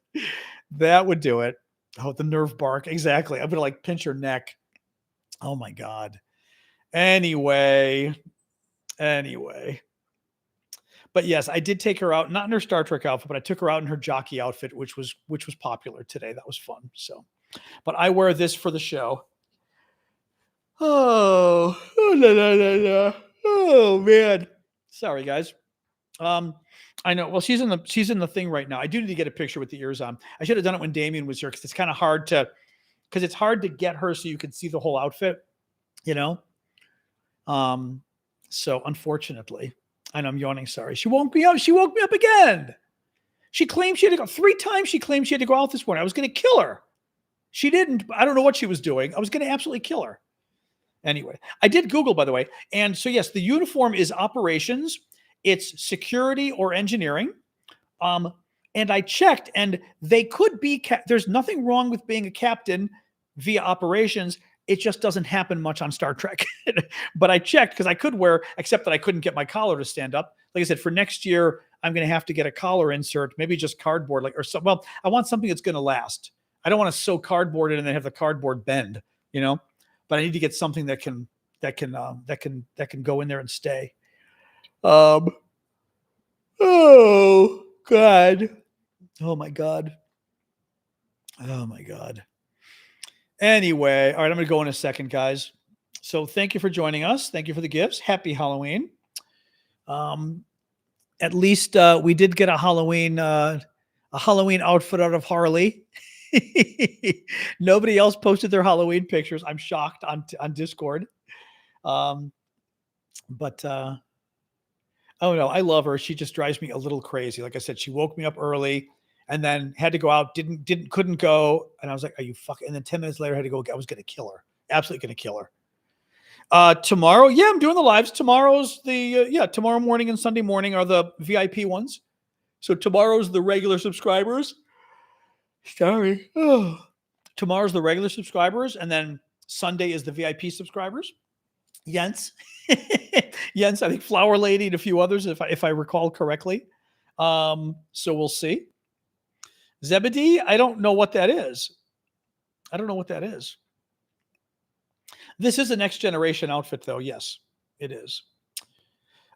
That would do it. Oh, the nerve bark. Exactly. I'm going to like pinch her neck. Oh my God. Anyway. But yes, I did take her out, not in her Star Trek outfit, but I took her out in her jockey outfit, which was popular today. That was fun. So, but I wear this for the show. Oh, oh man. Sorry, guys. I know. Well, she's in the thing right now. I do need to get a picture with the ears on. I should have done it when Damien was here because it's kind of hard to get her so you can see the whole outfit, you know? So unfortunately, I know I'm yawning. Sorry. She woke me up. She woke me up again. She claimed she had to go 3 times. She claimed she had to go out this morning. I was going to kill her. She didn't. I don't know what she was doing. I was going to absolutely kill her. Anyway, I did Google, by the way. And so, yes, the uniform is operations. It's security or engineering. And I checked, and they could be, there's nothing wrong with being a captain via operations. It just doesn't happen much on Star Trek. But I checked because I could wear, except that I couldn't get my collar to stand up. Like I said, for next year, I'm going to have to get a collar insert, maybe just cardboard, like, or so. Well, I want something that's going to last. I don't want to sew cardboard in and then have the cardboard bend, you know. But I need to get something that can go in there and stay. Oh God. Oh my God. Oh my God. Anyway, all right, I'm going to go in a second, guys. So thank you for joining us. Thank you for the gifts. Happy Halloween. At least we did get a Halloween outfit out of Harley. Nobody else posted their Halloween pictures. I'm shocked on Discord. But oh no, I love her. She just drives me a little crazy. Like I said, she woke me up early and then had to go out, couldn't go. And I was like, are you fucking? And then 10 minutes later, I had to go. I was going to kill her. Absolutely going to kill her. Tomorrow, yeah, I'm doing the lives. Tomorrow's tomorrow morning and Sunday morning are the VIP ones. So tomorrow's the regular subscribers. Sorry. Oh. Tomorrow's the regular subscribers, and then Sunday is the VIP subscribers. Jens, Jens, I think Flower Lady and a few others, if I recall correctly. So we'll see. Zebedee, I don't know what that is. This is a next generation outfit, though. Yes, it is.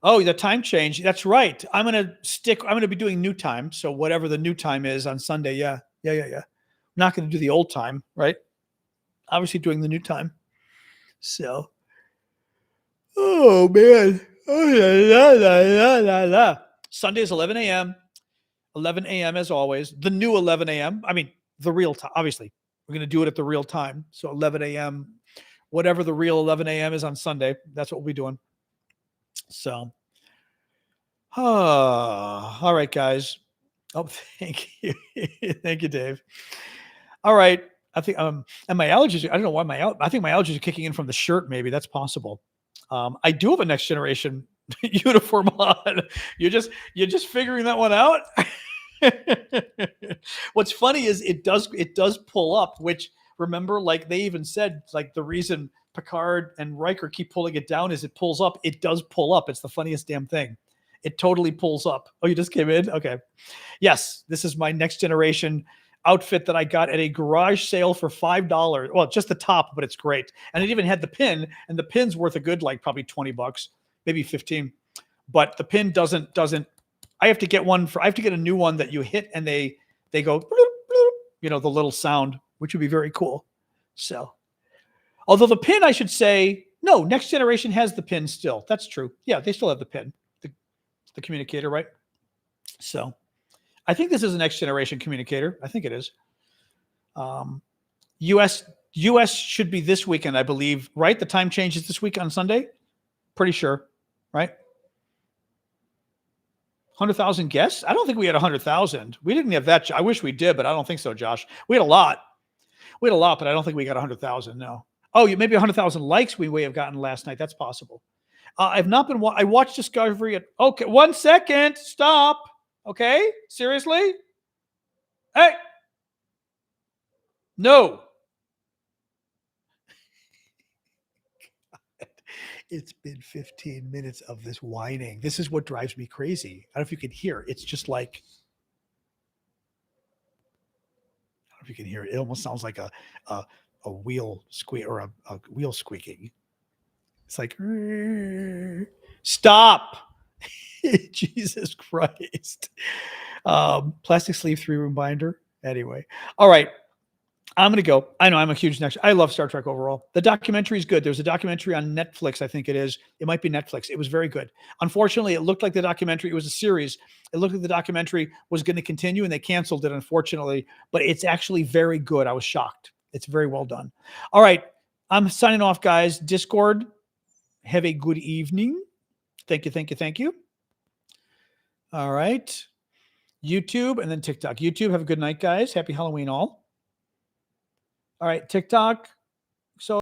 Oh, the time change. That's right. I'm going to be doing new time. So whatever the new time is on Sunday. Yeah. I'm not going to do the old time, right? Obviously doing the new time. So, oh man. Oh, Sunday is 11 a.m. 11 a.m. as always. The new 11 a.m. I mean, the real time. Obviously, we're going to do it at the real time. So 11 a.m. Whatever the real 11 a.m. is on Sunday, that's what we'll be doing. So, all right, guys. Oh, thank you. Thank you, Dave. All right. I think, and my allergies, I don't know why I think my allergies are kicking in from the shirt. Maybe that's possible. I do have a next generation uniform on. You're just figuring that one out. What's funny is it does pull up, which remember, like they even said, like the reason Picard and Riker keep pulling it down is it pulls up. It does pull up. It's the funniest damn thing. It totally pulls up. Oh, you just came in? Okay. Yes, this is my next generation outfit that I got at a garage sale for $5. Well, just the top, but it's great. And it even had the pin, and the pin's worth a good, like probably $20, maybe 15. But the pin doesn't, I have to get a new one that you hit and they go, bloop, bloop, you know, the little sound, which would be very cool. So, although the pin, I should say, No, Next Generation has the pin still. That's true. Yeah, they still have the pin, the communicator, right? So I think this is a Next Generation communicator. I think it is. US should be this weekend, I believe, right? The time changes this week on Sunday. Pretty sure, right? 100,000 guests? I don't think we had 100,000. We didn't have that. I wish we did, but I don't think so, Josh. We had a lot. We had a lot, but I don't think we got 100,000. No. Oh, maybe 100,000 likes we may have gotten last night. That's possible. I've not been. I watched Discovery. Okay, 1 second. Stop. Okay, seriously. Hey. No. It's been 15 minutes of this whining. This is what drives me crazy. I don't know if you can hear. It's just like, I don't know if you can hear it. It almost sounds like a wheel squeak or a wheel squeaking. It's like, stop. Jesus Christ. Plastic sleeve 3-room binder. Anyway. All right. I'm going to go. I know I'm a huge next. I love Star Trek overall. The documentary is good. There's a documentary on Netflix. I think it is. It might be Netflix. It was very good. Unfortunately, it looked like the documentary, it was a series. It looked like the documentary was going to continue and they canceled it, unfortunately, but it's actually very good. I was shocked. It's very well done. All right. I'm signing off, guys. Discord, have a good evening. Thank you. Thank you. Thank you. All right. YouTube and then TikTok. YouTube, have a good night, guys. Happy Halloween all. All right, TikTok.